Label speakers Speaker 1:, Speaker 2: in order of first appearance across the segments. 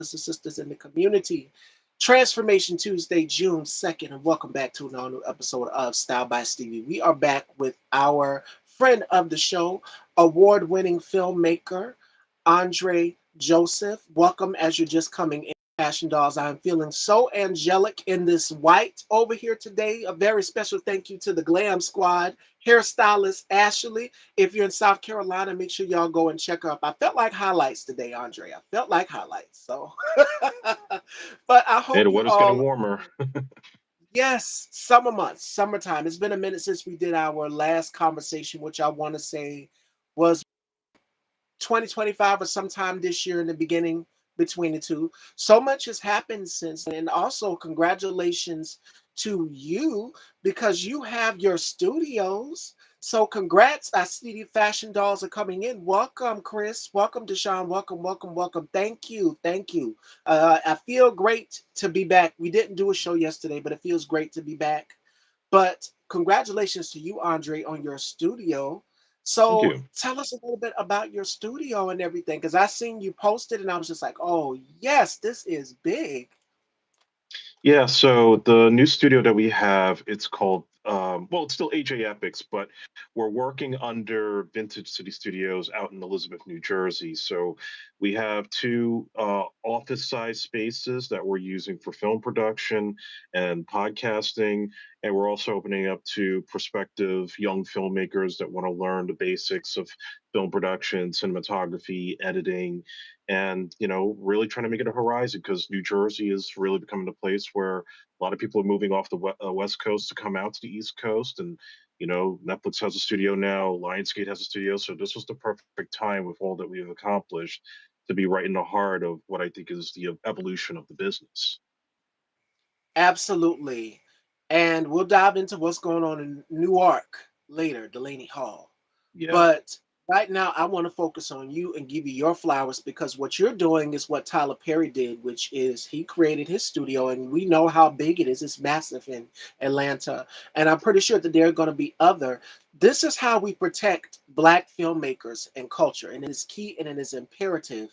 Speaker 1: brothers and sisters in the community. Transformation Tuesday, June 2nd, and welcome back to another new episode of Style by Stevie. We are back with our friend of the show, award winning filmmaker, Andre Joseph. Welcome as you're just coming in, Fashion Dolls. I'm feeling so angelic in this white over here today. A very special thank you to the Glam Squad, hairstylist Ashley. If you're in South Carolina, make sure y'all go and check her up. I felt like highlights today, Andre. I felt like highlights. So, but I
Speaker 2: Hey,
Speaker 1: hope
Speaker 2: the
Speaker 1: you
Speaker 2: weather's getting
Speaker 1: all,
Speaker 2: warmer.
Speaker 1: yes, summer months, summertime. It's been a minute since we did our last conversation, which I want to say was 2025 or sometime this year in the beginning between the two. So much has happened since then. And also, congratulations to you because you have your studios. So, congrats. I see the fashion dolls are coming in. Welcome, Chris. Welcome, Deshaun. Welcome, welcome, welcome. Thank you. Thank you. I feel great to be back. We didn't do a show yesterday, but it feels great to be back. But congratulations to you, Andre, on your studio.
Speaker 2: Thank
Speaker 1: So
Speaker 2: you.
Speaker 1: tell us a little bit about your studio and everything, because I seen you posted and I was just like, oh yes, this is big.
Speaker 2: Yeah, so the new studio that we have, it's called, well, it's still AJ Epics, but we're working under Vintage City Studios out in Elizabeth, New Jersey. So we have two office-sized spaces that we're using for film production and podcasting, and we're also opening up to prospective young filmmakers that want to learn the basics of film production, cinematography, editing, and really trying to make it a horizon because New Jersey is really becoming a place where a lot of people are moving off the West Coast to come out to the East Coast, and Netflix has a studio now, Lionsgate has a studio, so this was the perfect time with all that we've accomplished to be right in the heart of what I think is the evolution of the business.
Speaker 1: Absolutely. And we'll dive into what's going on in Newark later, Delaney Hall.
Speaker 2: Yeah,
Speaker 1: But right now, I want to focus on you and give you your flowers because what you're doing is what Tyler Perry did, which is he created his studio, and we know how big it is. It's massive in Atlanta. And I'm pretty sure that there are going to be other. This is how we protect Black filmmakers and culture. And it is key and it is imperative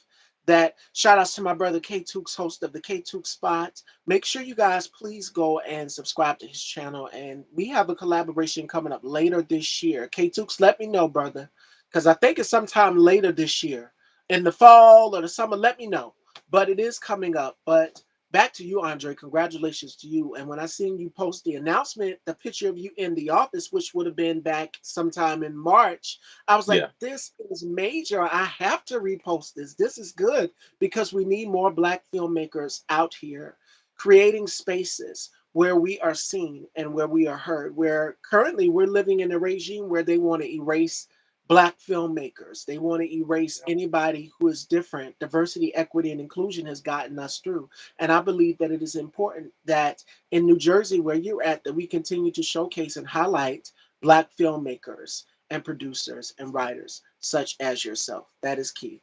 Speaker 1: that shout outs to my brother K Tooks, host of the K Tooks Spot. Make sure you guys please go and subscribe to his channel. And we have a collaboration coming up later this year. K Tooks, let me know, brother, because I think it's sometime later this year, in the fall or the summer. Let me know. But it is coming up. But back to you, Andre. Congratulations to you. And when I seen you post the announcement, the picture of you in the office, which would have been back sometime in March, I was like,
Speaker 2: yeah.
Speaker 1: this is major. I have to repost this. This is good because we need more Black filmmakers out here creating spaces where we are seen and where we are heard. Where currently we're living in a regime where they want to erase Black filmmakers. They want to erase anybody who is different. Diversity, equity, and inclusion has gotten us through. And I believe that it is important that in New Jersey, where you're at, that we continue to showcase and highlight Black filmmakers and producers and writers such as yourself. That is key.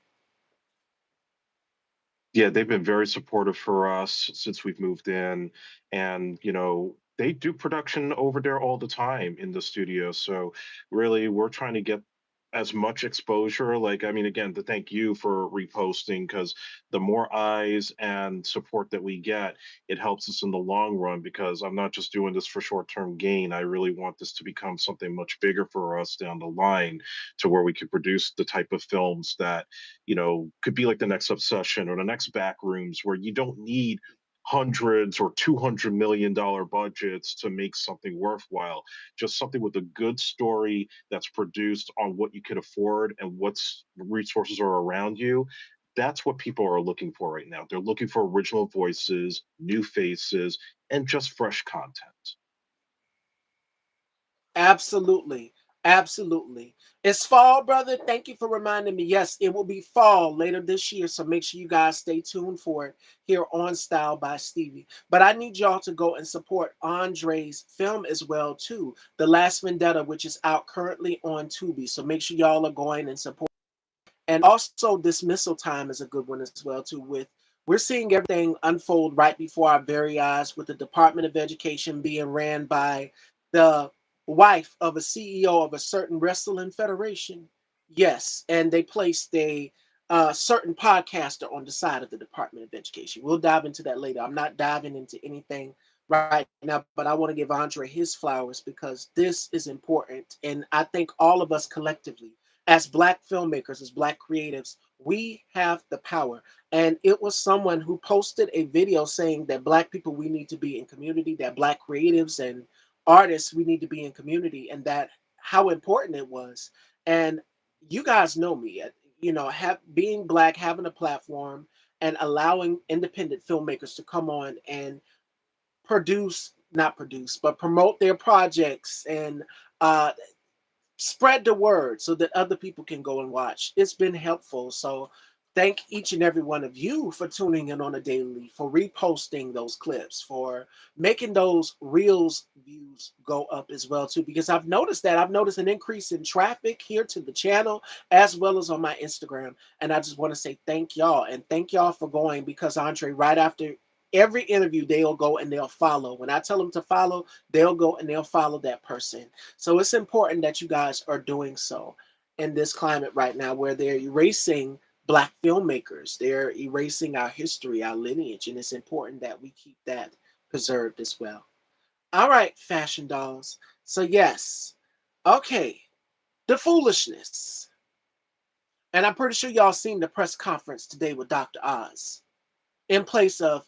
Speaker 2: Yeah, they've been very supportive for us since we've moved in, and they do production over there all the time in the studio. So really, we're trying to get as much exposure. Like, I mean, again, to thank you for reposting, because the more eyes and support that we get, it helps us in the long run. Because I'm not just doing this for short-term gain. I really want this to become something much bigger for us down the line, to where we could produce the type of films that could be like the next Obsession or the next Backrooms, where you don't need hundreds or $200 million budgets to make something worthwhile. Just something with a good story that's produced on what you could afford and what's resources are around you. That's what people are looking for right now. They're looking for original voices, new faces, and just fresh content.
Speaker 1: Absolutely. Absolutely. It's fall, brother. Thank you for reminding me. Yes, it will be fall later this year. So make sure you guys stay tuned for it here on Style by Stevie. But I need y'all to go and support Andre's film as well, too. The Last Vendetta, which is out currently on Tubi. So make sure y'all are going and support. And also Dismissal Time is a good one as well, too, with we're seeing everything unfold right before our very eyes with the Department of Education being ran by the wife of a CEO of a certain wrestling federation. Yes, and they placed certain podcaster on the side of the Department of Education. We'll dive into that later. I'm not diving into anything right now, but I want to give Andre his flowers because this is important. And I think all of us collectively, as Black filmmakers, as Black creatives, we have the power. And it was someone who posted a video saying that Black people, we need to be in community, that Black creatives and artists, we need to be in community, and that how important it was. And you guys know me, have being Black, having a platform, and allowing independent filmmakers to come on and produce, not produce, but promote their projects and uh, spread the word so that other people can go and watch. It's been helpful. So thank each and every one of you for tuning in on a daily, for reposting those clips, for making those reels views go up as well too. Because I've noticed an increase in traffic here to the channel as well as on my Instagram. And I just want to say thank y'all, and thank y'all for going, because Andre, right after every interview, they'll go and they'll follow. When I tell them to follow, they'll go and they'll follow that person. So it's important that you guys are doing so in this climate right now where they're erasing Black filmmakers. They're erasing our history, our lineage, and it's important that we keep that preserved as well. All right, fashion dolls. So, yes, okay, the foolishness. And I'm pretty sure y'all seen the press conference today with Dr. Oz in place of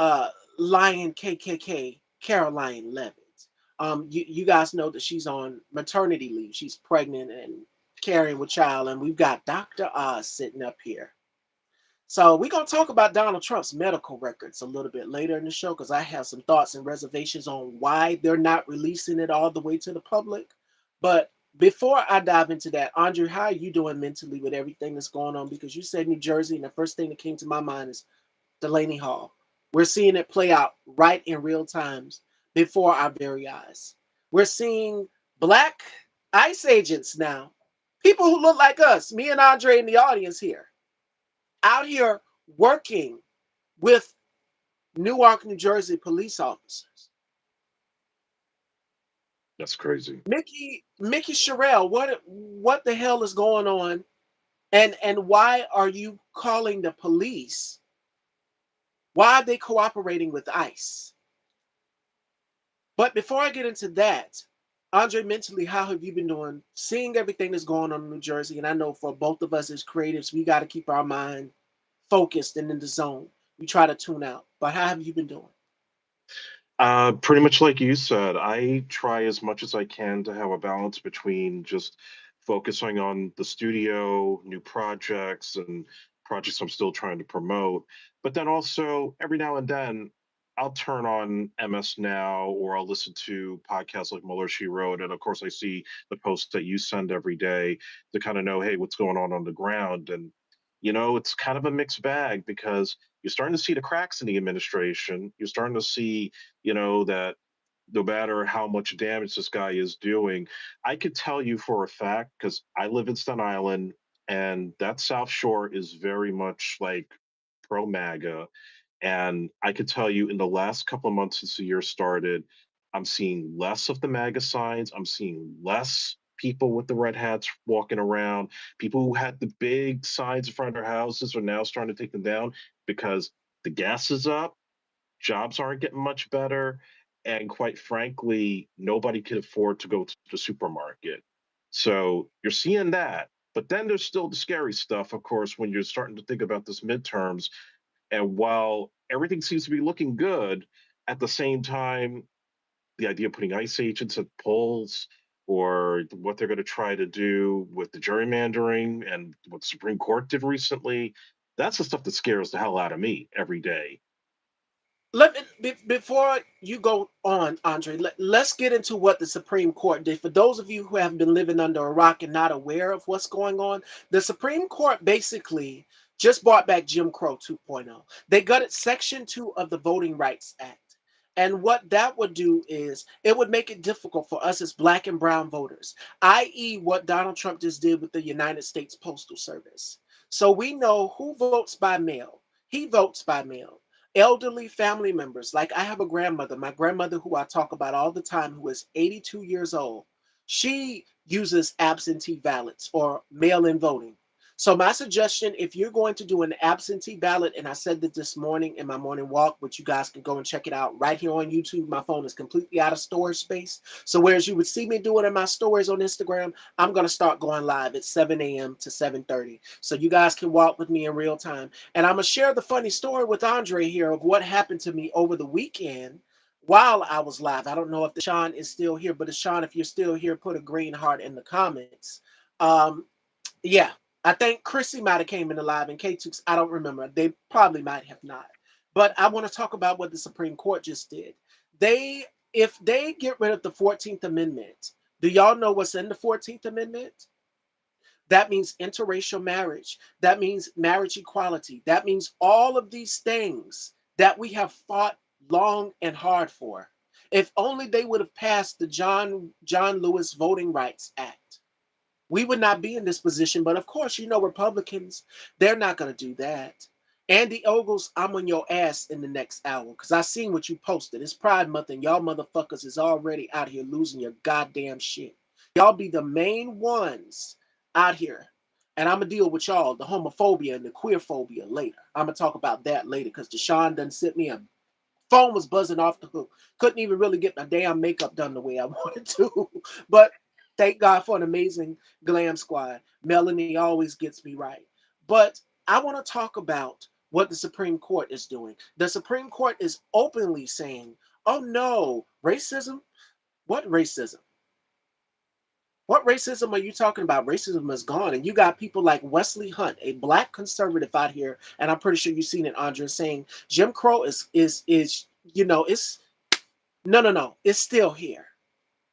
Speaker 1: uh, Lion KKK Caroline Levitt. You guys know that she's on maternity leave. She's pregnant and carrying with child, and we've got Dr. Oz sitting up here. So we're gonna talk about Donald Trump's medical records a little bit later in the show because I have some thoughts and reservations on why they're not releasing it all the way to the public. But before I dive into that, Andrew, how are you doing mentally with everything that's going on? Because you said New Jersey, and the first thing that came to my mind is Delaney Hall. We're seeing it play out right in real times before our very eyes. We're seeing Black ICE agents now, people who look like us, me and Andre in the audience here, out here working with Newark, New Jersey police officers.
Speaker 2: That's crazy.
Speaker 1: Mickey Sherrill, what the hell is going on? And why are you calling the police? Why are they cooperating with ICE? But before I get into that, Andre, mentally, how have you been doing? Seeing everything that's going on in New Jersey, and I know for both of us as creatives, we got to keep our mind focused and in the zone. We try to tune out. But how have you been doing?
Speaker 2: Pretty much like you said, I try as much as I can to have a balance between just focusing on the studio, new projects, and projects I'm still trying to promote. But then also, every now and then, I'll turn on MS Now or I'll listen to podcasts like Muller She Wrote. And of course, I see the posts that you send every day to kind of know, hey, what's going on the ground. And, it's kind of a mixed bag because you're starting to see the cracks in the administration. You're starting to see that no matter how much damage this guy is doing, I could tell you for a fact because I live in Staten Island and that South Shore is very much like pro MAGA. And I could tell you in the last couple of months since the year started, I'm seeing less of the MAGA signs. I'm seeing less people with the red hats walking around. People who had the big signs in front of their houses are now starting to take them down because the gas is up, jobs aren't getting much better, and quite frankly, nobody can afford to go to the supermarket. So you're seeing that. But then there's still the scary stuff, of course, when you're starting to think about this midterms. And while everything seems to be looking good, at the same time, the idea of putting ICE agents at polls or what they're going to try to do with the gerrymandering and what the Supreme Court did recently, that's the stuff that scares the hell out of me every day.
Speaker 1: Before you go on, Andre, let's get into what the Supreme Court did. For those of you who have been living under a rock and not aware of what's going on, the Supreme Court basically just brought back Jim Crow 2.0. They gutted Section 2 of the Voting Rights Act. And what that would do is it would make it difficult for us as Black and brown voters, i.e., what Donald Trump just did with the United States Postal Service. So we know who votes by mail. He votes by mail. Elderly family members, like I have a grandmother, my grandmother, who I talk about all the time, who is 82 years old. She uses absentee ballots or mail in voting. So my suggestion, if you're going to do an absentee ballot, and I said that this morning in my morning walk, which you guys can go and check it out right here on YouTube. My phone is completely out of storage space. So whereas you would see me do it in my stories on Instagram, I'm gonna start going live at 7 a.m. to 7:30. So you guys can walk with me in real time. And I'm gonna share the funny story with Andre here of what happened to me over the weekend while I was live. I don't know if Deshaun is still here, but Deshaun, if you're still here, put a green heart in the comments. Um, yeah, I think Chrissy might have came in alive and K2, I don't remember. They probably might have not. But I want to talk about what the Supreme Court just did. They, if they get rid of the 14th Amendment, do y'all know what's in the 14th Amendment? That means interracial marriage. That means marriage equality. That means all of these things that we have fought long and hard for. If only they would have passed the John Lewis Voting Rights Act, we would not be in this position. But of course, Republicans, they're not going to do that. Andy Ogles, I'm on your ass in the next hour because I seen what you posted. It's Pride Month and y'all motherfuckers is already out here losing your goddamn shit. Y'all be the main ones out here. And I'm going to deal with y'all, the homophobia and the queer phobia later. I'm going to talk about that later because Deshaun done sent me a phone was buzzing off the hook. Couldn't even really get my damn makeup done the way I wanted to. But thank God for an amazing glam squad. Melanie always gets me right. But I want to talk about what the Supreme Court is doing. The Supreme Court is openly saying, oh no, racism? What racism? What racism are you talking about? Racism is gone. And you got people like Wesley Hunt, a black conservative out here, and I'm pretty sure you've seen it, Andre, saying Jim Crow is it's no. It's still here.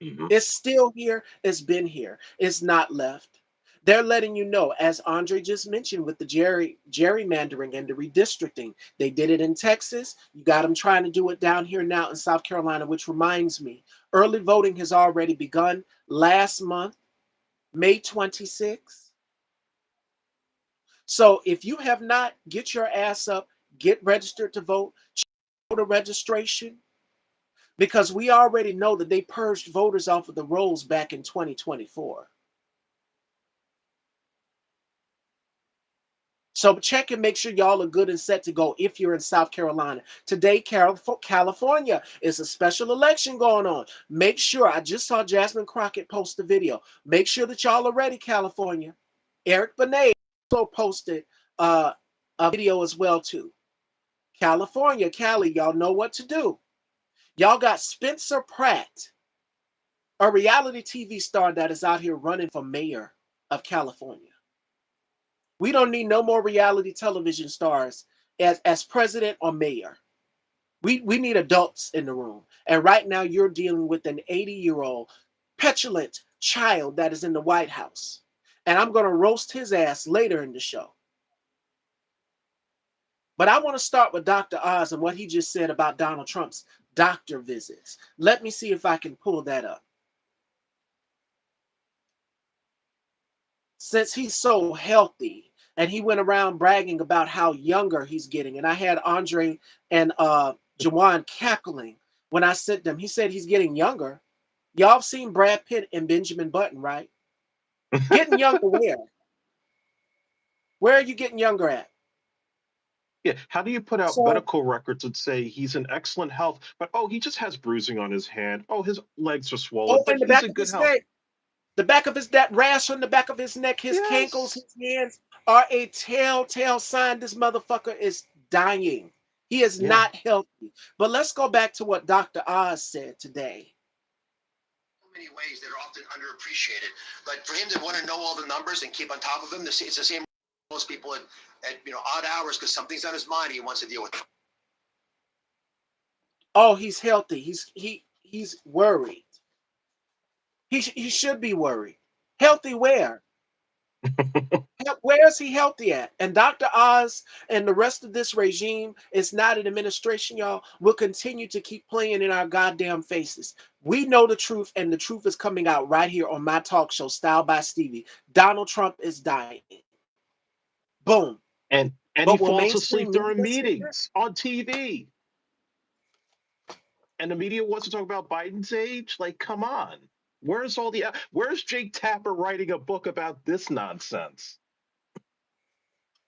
Speaker 2: Mhm.
Speaker 1: It's still here. It's been here. It's not left. They're letting you know, as Andre just mentioned, with the gerrymandering and the redistricting. They did it in Texas. You got them trying to do it down here now in South Carolina, which reminds me, early voting has already begun last month, May 26th. So if you have not, get your ass up, get registered to vote, voter registration, because we already know that they purged voters off of the rolls back in 2024. So check and make sure y'all are good and set to go if you're in South Carolina. Today, California is a special election going on. Make sure, I just saw Jasmine Crockett post the video. Make sure that y'all are ready, California. Eric Benet also posted a video as well too. California, Cali, y'all know what to do. Y'all got Spencer Pratt, a reality TV star that is out here running for mayor of California. We don't need no more reality television stars as president or mayor. We need adults in the room. And right now you're dealing with an 80-year-old petulant child that is in the White House. And I'm going to roast his ass later in the show. But I want to start with Dr. Oz and what he just said about Donald Trump's doctor visits. Let me see if I can pull that up. Since he's so healthy and he went around bragging about how younger he's getting, and I had Andre and Jawan cackling when I said them. He said he's getting younger. Y'all have seen Brad Pitt and Benjamin Button, right? Getting younger where? Where are you getting younger at?
Speaker 2: Yeah, how do you put out
Speaker 1: So,
Speaker 2: medical records that say he's in excellent health, but oh, he just has bruising on his hand. Oh, his legs are swollen,
Speaker 1: oh,
Speaker 2: but
Speaker 1: in the
Speaker 2: he's
Speaker 1: back
Speaker 2: in
Speaker 1: of
Speaker 2: good
Speaker 1: his
Speaker 2: health.
Speaker 1: neck, the back of his that rash on the back of his neck, his cankles,
Speaker 2: Yes.
Speaker 1: his hands are a telltale sign this motherfucker is dying. He is
Speaker 2: Yeah.
Speaker 1: not healthy. But let's go back to what Dr. Oz said today.
Speaker 3: So many ways that are often underappreciated. But for him to want to know all the numbers and keep on top of them, it's the same most people at odd hours because something's on his mind he wants to deal with.
Speaker 1: Oh, he's healthy. He's worried. He should be worried. Healthy where? Where is he healthy at? And Dr. Oz and the rest of this regime is not an administration, y'all. Will continue to keep playing in our goddamn faces. We know the truth, and the truth is coming out right here on my talk show, Style by Stevie. Donald Trump is dying. Boom.
Speaker 2: And he
Speaker 1: But will
Speaker 2: falls asleep
Speaker 1: mainstream
Speaker 2: during
Speaker 1: media say that?
Speaker 2: meetings on TV. And the media wants to talk about Biden's age? Like, come on. Where's Jake Tapper writing a book about this nonsense?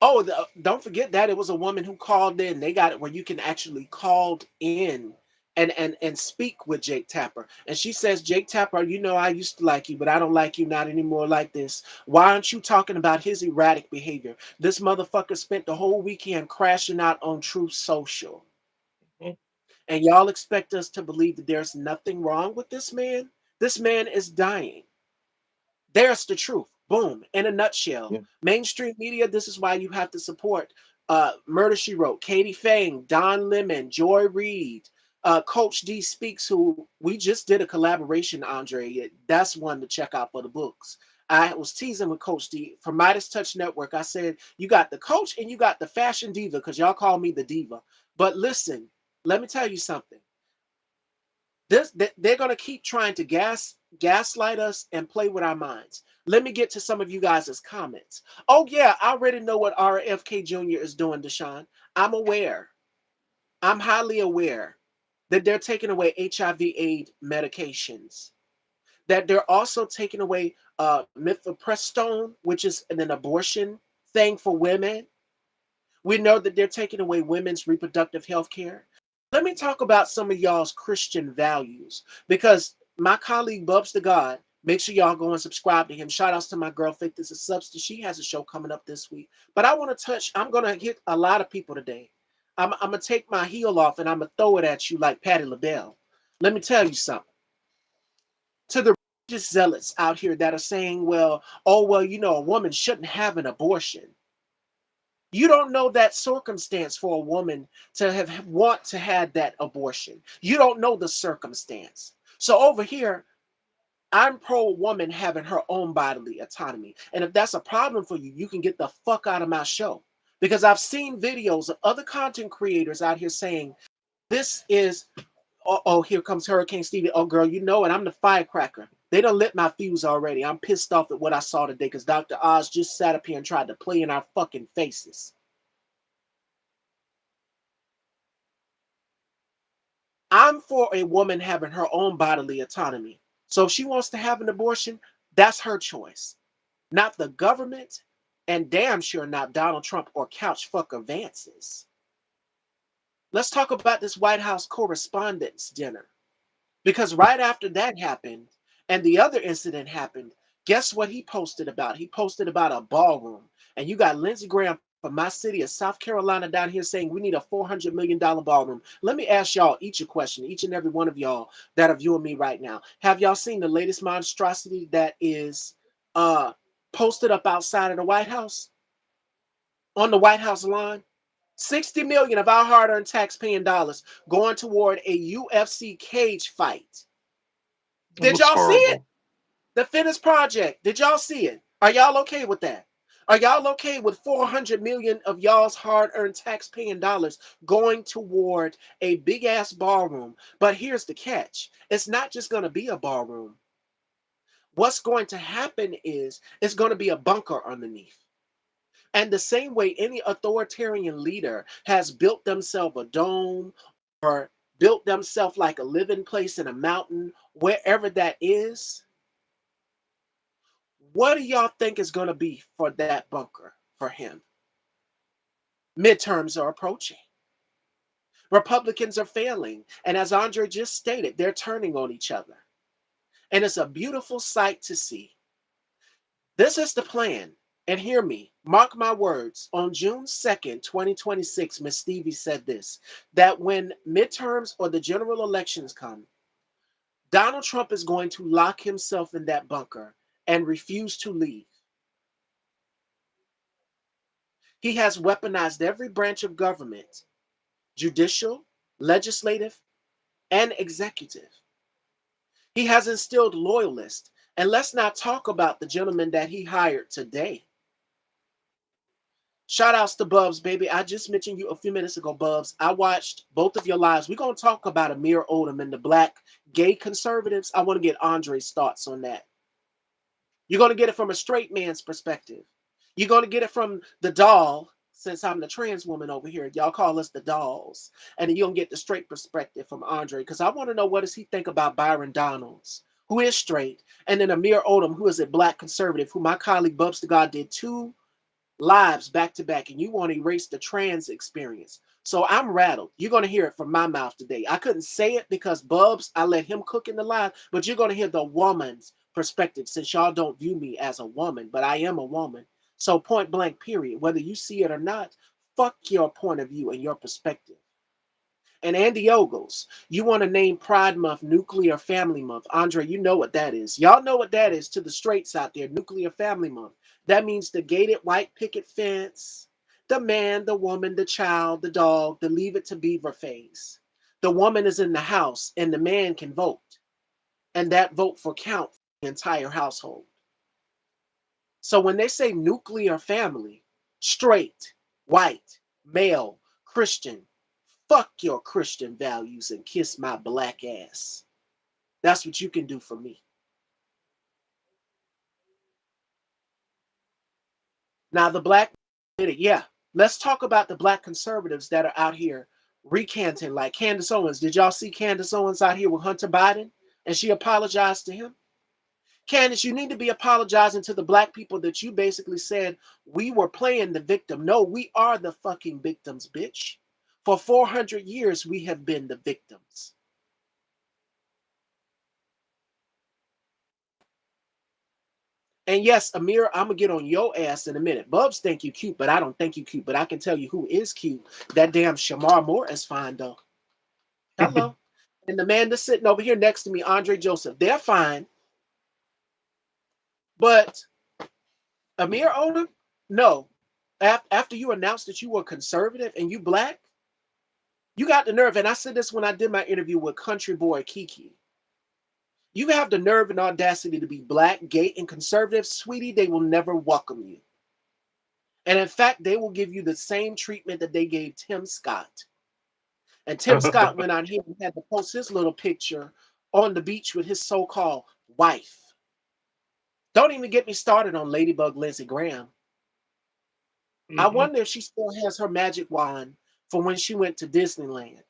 Speaker 1: Oh, don't forget that it was a woman who called in. They got it where you can actually call in and speak with Jake Tapper. And she says, Jake Tapper, you know I used to like you, but I don't like you not anymore like this. Why aren't you talking about his erratic behavior? This motherfucker spent the whole weekend crashing out on Truth Social.
Speaker 2: Mhm.
Speaker 1: And y'all expect us to believe that there's nothing wrong with this man? This man is dying. There's the truth. Boom. In a nutshell.
Speaker 2: Yeah.
Speaker 1: Mainstream media, this is why you have to support Murder She Wrote, Katie Fang, Don Lemon, Joy Reid, Coach D Speaks, who we just did a collaboration, Andre. That's one to check out for the books. I was teasing with Coach D from Midas Touch Network. I said, you got the coach and you got the fashion diva because y'all call me the diva. But listen, let me tell you something. They're going to keep trying to gaslight us and play with our minds. Let me get to some of you guys' comments. Oh yeah, I already know what RFK Jr. is doing, Deshaun. I'm aware. I'm highly aware that they're taking away HIV/AIDS medications. That they're also taking away mifepristone, which is an abortion thing for women. We know that they're taking away women's reproductive health care. Let me talk about some of y'all's Christian values because my colleague Bubs the God, make sure y'all go and subscribe to him. Shout outs to my girl Faith. This is Substance. She has a show coming up this week. But I want to I'm going to hit a lot of people today. I'm going to take my heel off and I'm going to throw it at you like Patti LaBelle. Let me tell you something. To the religious zealots out here that are saying, well, oh, well, you know, a woman shouldn't have an abortion. You don't know that circumstance for a woman to have want to have that abortion. You don't know the circumstance. So over here, I'm pro woman having her own bodily autonomy. And if that's a problem for you, you can get the fuck out of my show. Because I've seen videos of other content creators out here saying, this is, oh, here comes Hurricane Stevie. Oh, girl, you know it. I'm the firecracker. They done lit my fuse already. I'm pissed off at what I saw today because Dr. Oz just sat up here and tried to play in our fucking faces. I'm for a woman having her own bodily autonomy. So if she wants to have an abortion, that's her choice, not the government, and damn sure not Donald Trump or couch fucker Vance's. Let's talk about this White House Correspondents' Dinner. Because right after that happened and the other incident happened, guess what he posted about? He posted about a ballroom. And you got Lindsey Graham from my city of South Carolina down here saying we need a $400 million ballroom. Let me ask y'all each a question, each and every one of y'all that are viewing me right now. Have y'all seen the latest monstrosity that is posted up outside of the White House? On the White House lawn? 60 million of our hard-earned tax-paying dollars going toward a UFC cage fight.
Speaker 2: It
Speaker 1: Did
Speaker 2: looks
Speaker 1: y'all see it?
Speaker 2: horrible.
Speaker 1: The Fitness Project. Did y'all see it? Are y'all okay with that? Are y'all okay with 400 million of y'all's hard-earned tax-paying dollars going toward a big-ass ballroom? But here's the catch. It's not just going to be a ballroom. What's going to happen is it's going to be a bunker underneath. And the same way any authoritarian leader has built themselves a dome or built themselves like a living place in a mountain, wherever that is, what do y'all think is going to be for that bunker for him? Midterms are approaching. Republicans are failing. And as Andre just stated, they're turning on each other. And it's a beautiful sight to see. This is the plan. And hear me, mark my words. On June 2nd, 2026, Miss Stevie said this, that when midterms or the general elections come, Donald Trump is going to lock himself in that bunker and refuse to leave. He has weaponized every branch of government, judicial, legislative, and executive. He has instilled loyalists. And let's not talk about the gentleman that he hired today. Shout outs to Bubs, baby. I just mentioned you a few minutes ago, Bubs. I watched both of your lives. We're going to talk about Amir Odom and the black gay conservatives. I want to get Andre's thoughts on that. You're going to get it from a straight man's perspective. You're going to get it from the doll, since I'm the trans woman over here. Y'all call us the dolls. And then you're going to get the straight perspective from Andre, because I want to know what does he think about Byron Donalds, who is straight, and then Amir Odom, who is a black conservative, who my colleague Bubs the God did two lives back to back, and you want to erase the trans experience. So I'm rattled. You're going to hear it from my mouth today. I couldn't say it because Bubs, I let him cook in the line, but you're going to hear the woman's perspective since y'all don't view me as a woman, but I am a woman. So point blank, period. Whether you see it or not, fuck your point of view and your perspective. And Andy Ogles, you want to name Pride Month Nuclear Family Month. Andre, you know what that is. Y'all know what that is to the straights out there, Nuclear Family Month. That means the gated white picket fence, the man, the woman, the child, the dog, the leave it to beaver phase. The woman is in the house and the man can vote. And that vote for count for the entire household. So when they say nuclear family, straight, white, male, Christian, fuck your Christian values and kiss my black ass. That's what you can do for me. Now, the black, yeah, let's talk about the black conservatives that are out here recanting, like Candace Owens. Did y'all see Candace Owens out here with Hunter Biden? And she apologized to him. Candace, you need to be apologizing to the black people that you basically said we were playing the victim. No, we are the fucking victims, bitch. For 400 years, we have been the victims. And yes, Amir, I'm gonna get on your ass in a minute. Bubs think you cute, but I don't think you cute. But I can tell you who is cute. That damn Shamar Moore is fine though. Hello. And the man that's sitting over here next to me, Andre Joseph, they're fine. But Amir Odom, no. After you announced that you were conservative and you black, you got the nerve. And I said this when I did my interview with Country Boy Kiki. You have the nerve and audacity to be black, gay, and conservative, sweetie. They will never welcome you. And in fact, they will give you the same treatment that they gave Tim Scott. And Tim Scott went out here and had to post his little picture on the beach with his so-called wife. Don't even get me started on Ladybug Lindsey Graham. I wonder if she still has her magic wand from when she went to Disneyland.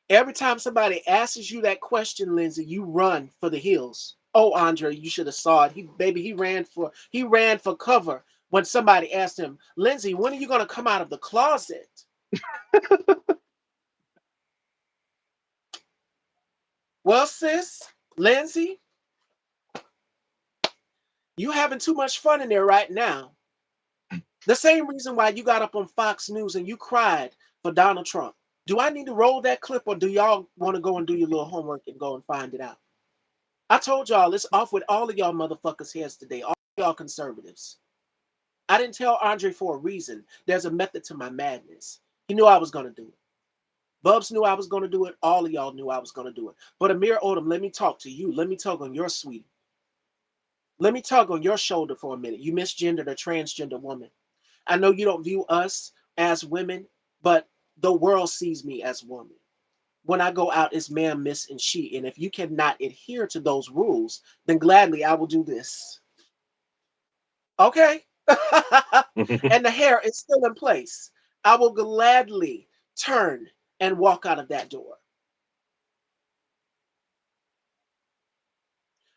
Speaker 1: Every time somebody asks you that question, Lindsay, you run for the hills. Oh, Andre, you should have saw it. He ran for cover when somebody asked him, Lindsay, when are you going to come out of the closet? Well, sis, Lindsay, you having too much fun in there right now. The same reason why you got up on Fox News and you cried for Donald Trump. Do I need to roll that clip or do y'all want to go and do your little homework and go and find it out? I told y'all it's off with all of y'all motherfuckers' heads today, all y'all conservatives. I didn't tell Andre for a reason. There's a method to my madness. He knew I was going to do it. Bubs knew I was going to do it. All of y'all knew I was going to do it. But Amir Odom, let me talk to you. Let me tug on your sweetie. Let me tug on your shoulder for a minute. You misgendered a transgender woman. I know you don't view us as women, but the world sees me as woman. When I go out, it's ma'am, miss, and she. And if you cannot adhere to those rules, then gladly I will do this. Okay? And the hair is still in place. I will gladly turn and walk out of that door.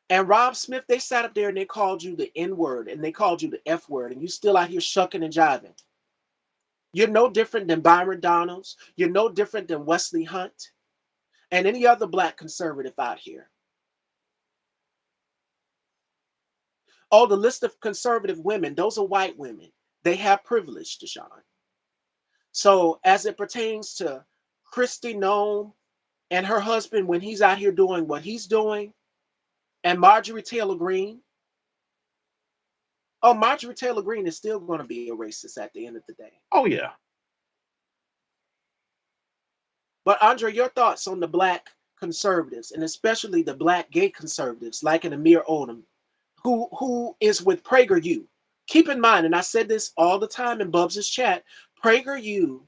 Speaker 1: And Rob Smith, they sat up there and they called you the N word and they called you the F word, and you still out here shucking and jiving. You're no different than Byron Donalds. You're no different than Wesley Hunt and any other black conservative out here. Oh, the list of conservative women, those are white women. They have privilege, Deshaun. So as it pertains to Kristi Noem and her husband when he's out here doing what he's doing, and Marjorie Taylor Greene, oh, Marjorie Taylor Greene is still going to be a racist at the end of the day.
Speaker 2: Oh, yeah.
Speaker 1: But Andre, your thoughts on the black conservatives, and especially the black gay conservatives like an Amir Odom, who is with PragerU. Keep in mind, and I said this all the time in Bubs' chat, PragerU,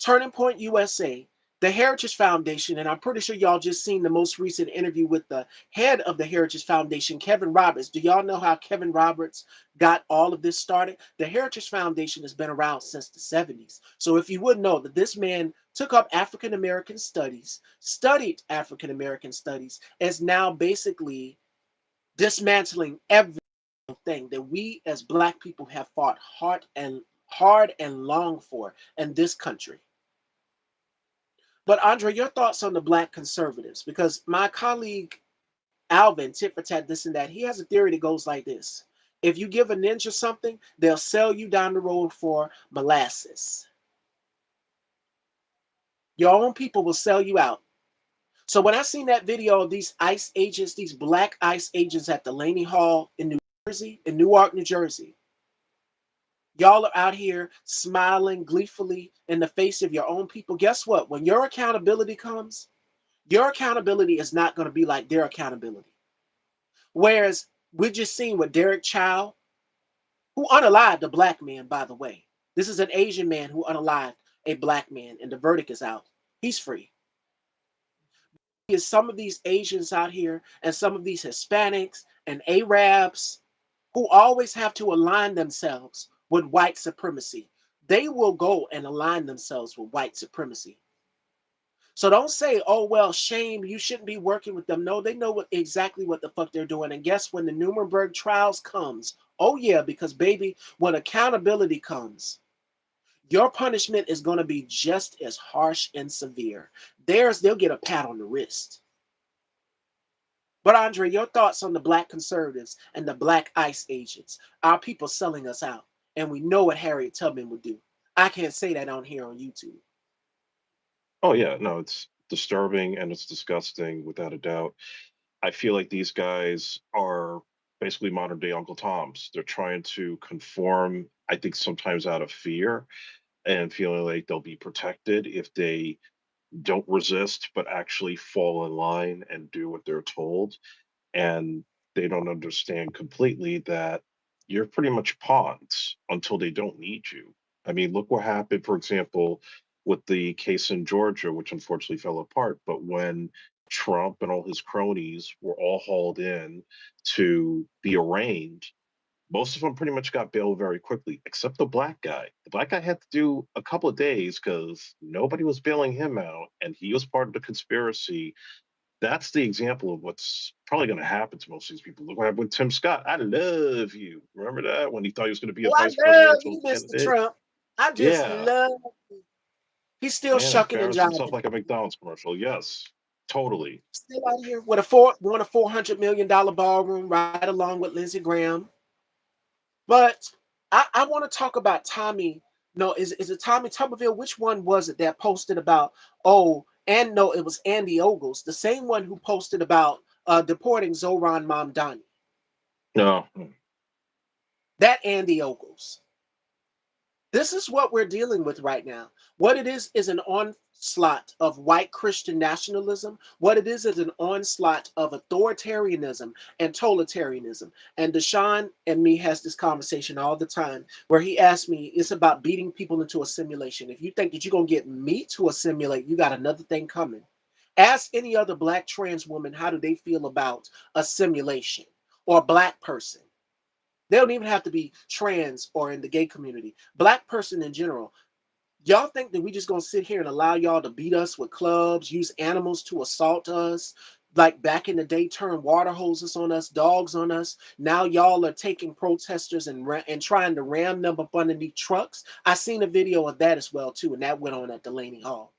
Speaker 1: Turning Point USA, the Heritage Foundation, and I'm pretty sure y'all just seen the most recent interview with the head of the Heritage Foundation, Kevin Roberts. Do y'all know how Kevin Roberts got all of this started? The Heritage Foundation has been around since the 70s. So if you would know that this man took up African American studies, studied African American studies, is now basically dismantling everything that we as Black people have fought hard and long for in this country. But Andre, your thoughts on the Black conservatives? Because my colleague Alvin, tit for tat, this and that, he has a theory that goes like this. If you give a ninja something, they'll sell you down the road for molasses. Your own people will sell you out. So when I seen that video of these ICE agents, these black ICE agents at Delaney Hall in New Jersey, in Newark, New Jersey, y'all are out here smiling gleefully in the face of your own people. Guess what? When your accountability comes, your accountability is not going to be like their accountability. Whereas we just seen with Derek Chow, who unalived a black man, by the way. This is an Asian man who unalived a black man, and the verdict is out. He's free. Is some of these Asians out here and some of these Hispanics and Arabs who always have to align themselves with white supremacy. They will go and align themselves with white supremacy. So don't say, oh, well, shame, you shouldn't be working with them. No, they know exactly what the fuck they're doing. And guess when the Nuremberg trials comes, oh yeah, because baby, when accountability comes, your punishment is going to be just as harsh and severe. They'll get a pat on the wrist. But Andre, your thoughts on the Black conservatives and the Black ICE agents? Our people selling us out. And we know what Harriet Tubman would do. I can't say that on here on YouTube.
Speaker 2: Oh yeah, no, it's disturbing and it's disgusting without a doubt. I feel like these guys are basically modern day Uncle Toms. They're trying to conform, I think sometimes out of fear and feeling like they'll be protected if they don't resist, but actually fall in line and do what they're told. And they don't understand completely that you're pretty much pawns until they don't need you. I mean, look what happened, for example, with the case in Georgia, which unfortunately fell apart. But when Trump and all his cronies were all hauled in to be arraigned, most of them pretty much got bailed very quickly, except the black guy. The black guy had to do a couple of days because nobody was bailing him out, and he was part of the conspiracy. That's the example of what's probably going to happen to most of these people. Look what happened with Tim Scott. I love you. Remember that when he thought he was going to be a
Speaker 1: Oh, I
Speaker 2: vice
Speaker 1: love
Speaker 2: presidential
Speaker 1: you, Mr.
Speaker 2: candidate?
Speaker 1: Trump. I just
Speaker 2: Yeah,
Speaker 1: love you. He's still
Speaker 2: man,
Speaker 1: shucking and
Speaker 2: embarrassed himself
Speaker 1: jiving.
Speaker 2: like a McDonald's commercial. Yes, totally.
Speaker 1: Still out here with won a $400 million ballroom right along with Lindsey Graham. But I want to talk about Tommy. No, is it Tommy Tuberville? Which one was it that posted about, oh, and no, it was Andy Ogles, the same one who posted about deporting Zohran Mamdani.
Speaker 2: No,
Speaker 1: That Andy Ogles. This is what we're dealing with right now. What it is an onslaught of white Christian nationalism. What it is an onslaught of authoritarianism and totalitarianism. And Deshaun and me has this conversation all the time where he asked me, it's about beating people into a simulation. If you think that you're going to get me to assimilate, you got another thing coming. Ask any other black trans woman, how do they feel about assimilation, or a black person? They don't even have to be trans or in the gay community. Black person in general. Y'all think that we just gonna sit here and allow y'all to beat us with clubs, use animals to assault us, like back in the day, turn water hoses on us, dogs on us. Now y'all are taking protesters and trying to ram them up underneath trucks. I seen a video of that as well too, and that went on at Delaney Hall.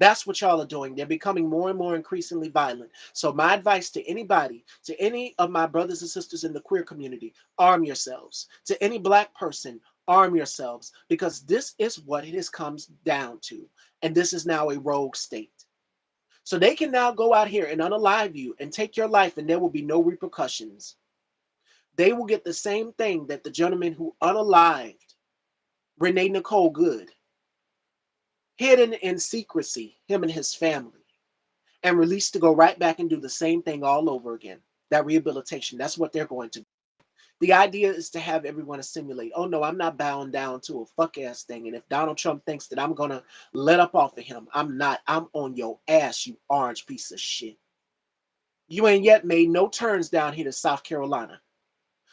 Speaker 1: That's what y'all are doing. They're becoming more and more increasingly violent. So my advice to anybody, to any of my brothers and sisters in the queer community, arm yourselves. To any black person, arm yourselves, because this is what it has comes down to. And this is now a rogue state. So they can now go out here and unalive you and take your life, and there will be no repercussions. They will get the same thing that the gentleman who unalived Renee Nicole Good, hidden in secrecy, him and his family, and released to go right back and do the same thing all over again. That rehabilitation, that's what they're going to do. The idea is to have everyone assimilate. Oh no, I'm not bound down to a fuck ass thing. And if Donald Trump thinks that I'm gonna let up off of him, I'm not. I'm on your ass, you orange piece of shit. You ain't yet made no turns down here to South Carolina.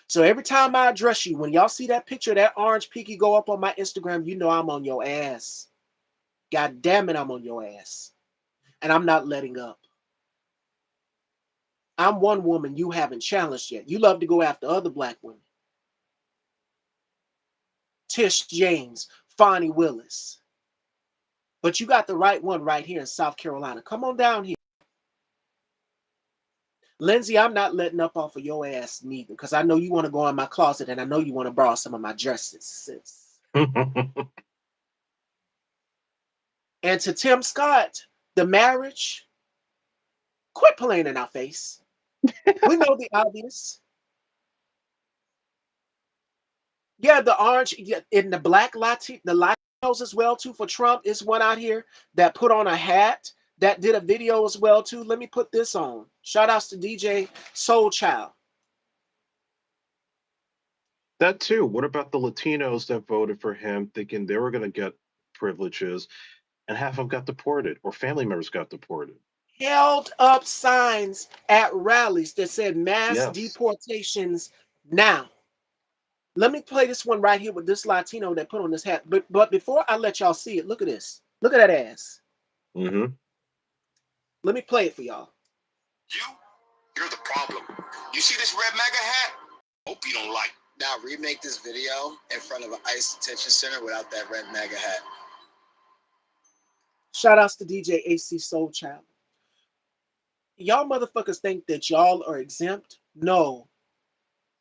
Speaker 1: So every time I address you, when y'all see that picture of that orange peaky go up on my Instagram, you know I'm on your ass. God damn it, I'm on your ass. And I'm not letting up. I'm one woman you haven't challenged yet. You love to go after other black women. Tish James, Fonnie Willis. But you got the right one right here in South Carolina. Come on down here. Lindsay, I'm not letting up off of your ass neither, because I know you want to go in my closet and I know you want to borrow some of my dresses, sis. And to Tim Scott, the marriage, quit playing in our face. We know the obvious. Yeah, the orange, yeah, in the black Latino, the Latinos as well too for Trump. Is one out here that put on a hat that did a video as well too. Let me put this on. Shout outs to DJ Soul Child.
Speaker 2: That too. What about the Latinos that voted for him thinking they were going to get privileges and half of them got deported or family members got deported?
Speaker 1: Held up signs at rallies that said mass
Speaker 2: Yes.
Speaker 1: deportations now. Let me play this one right here with this Latino that put on this hat. But before I let y'all see it, look at this. Look at that ass.
Speaker 2: Mm-hmm.
Speaker 1: Let me play it for y'all.
Speaker 3: You're the problem. You see this red MAGA hat? Hope you don't like. Now remake this video in front of an ICE detention center without that red MAGA hat.
Speaker 1: Shout outs to DJ AC Soul Child. Y'all motherfuckers think that y'all are exempt? No.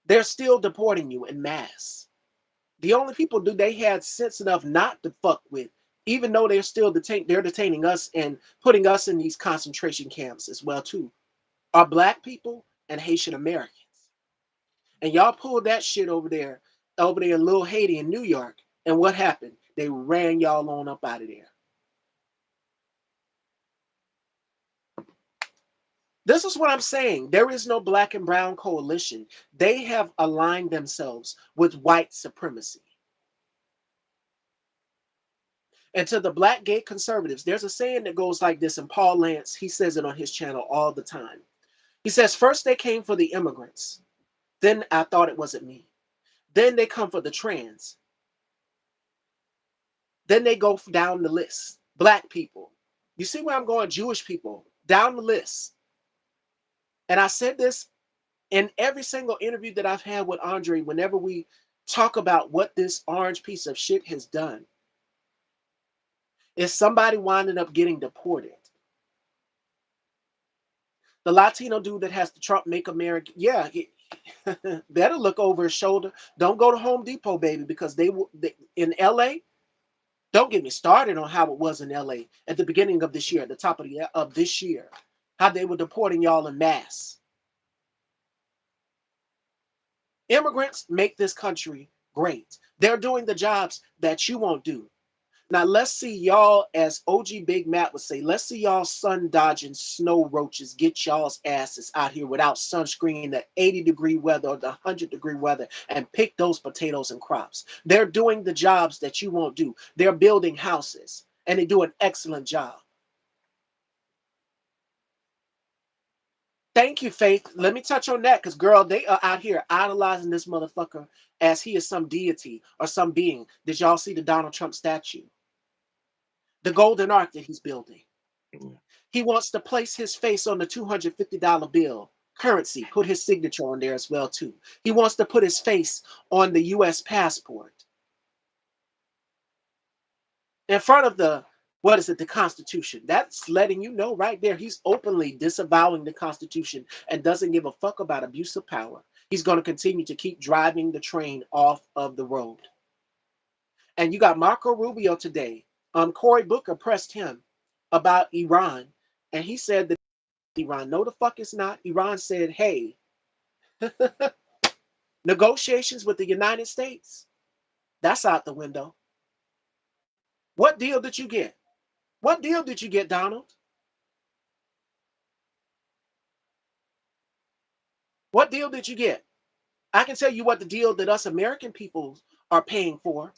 Speaker 1: They're still deporting you in mass. The only people they had sense enough not to fuck with, even though they're still detaining us and putting us in these concentration camps as well too, are black people and Haitian Americans. And y'all pulled that shit over there in Little Haiti in New York. And what happened? They ran y'all on up out of there. This is what I'm saying. There is no black and brown coalition. They have aligned themselves with white supremacy. And to the black gay conservatives, there's a saying that goes like this, and Paul Lance, he says it on his channel all the time. He says, first they came for the immigrants. Then I thought it wasn't me. Then they come for the trans. Then they go down the list. Black people. You see where I'm going? Jewish people. Down the list. And I said this in every single interview that I've had with Andre, whenever we talk about what this orange piece of shit has done, is somebody winding up getting deported. The Latino dude that has the Trump Make America, yeah, he better look over his shoulder. Don't go to Home Depot, baby, because they in LA. Don't get me started on how it was in LA at the beginning of this year, at the top of this year, how they were deporting y'all in mass. Immigrants make this country great. They're doing the jobs that you won't do. Now let's see y'all, as OG Big Matt would say, let's see y'all sun dodging snow roaches get y'all's asses out here without sunscreen at 80-degree weather or the 100-degree weather and pick those potatoes and crops. They're doing the jobs that you won't do. They're building houses and they do an excellent job. Thank you, Faith. Let me touch on that because, girl, they are out here idolizing this motherfucker as he is some deity or some being. Did y'all see the Donald Trump statue? The golden ark that he's building. He wants to place his face on the $250 bill, currency, put his signature on there as well too. He wants to put his face on the US passport. In front of the Constitution. That's letting you know right there. He's openly disavowing the Constitution and doesn't give a fuck about abuse of power. He's going to continue to keep driving the train off of the road. And you got Marco Rubio today. Cory Booker pressed him about Iran, and he said that Iran, no the fuck it's not. Iran said, hey, negotiations with the United States, that's out the window. What deal did you get? What deal did you get, Donald? What deal did you get? I can tell you what the deal that us American people are paying for.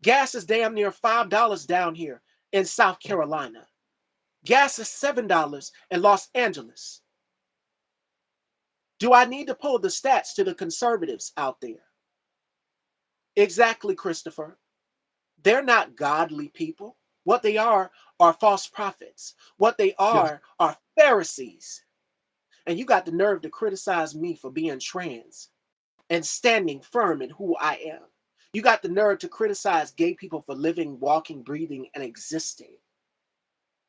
Speaker 1: Gas is damn near $5 down here in South Carolina. Gas is $7 in Los Angeles. Do I need to pull the stats to the conservatives out there? Exactly, Christopher. They're not godly people. What they are false prophets. What they are Pharisees. And you got the nerve to criticize me for being trans and standing firm in who I am. You got the nerve to criticize gay people for living, walking, breathing, and existing.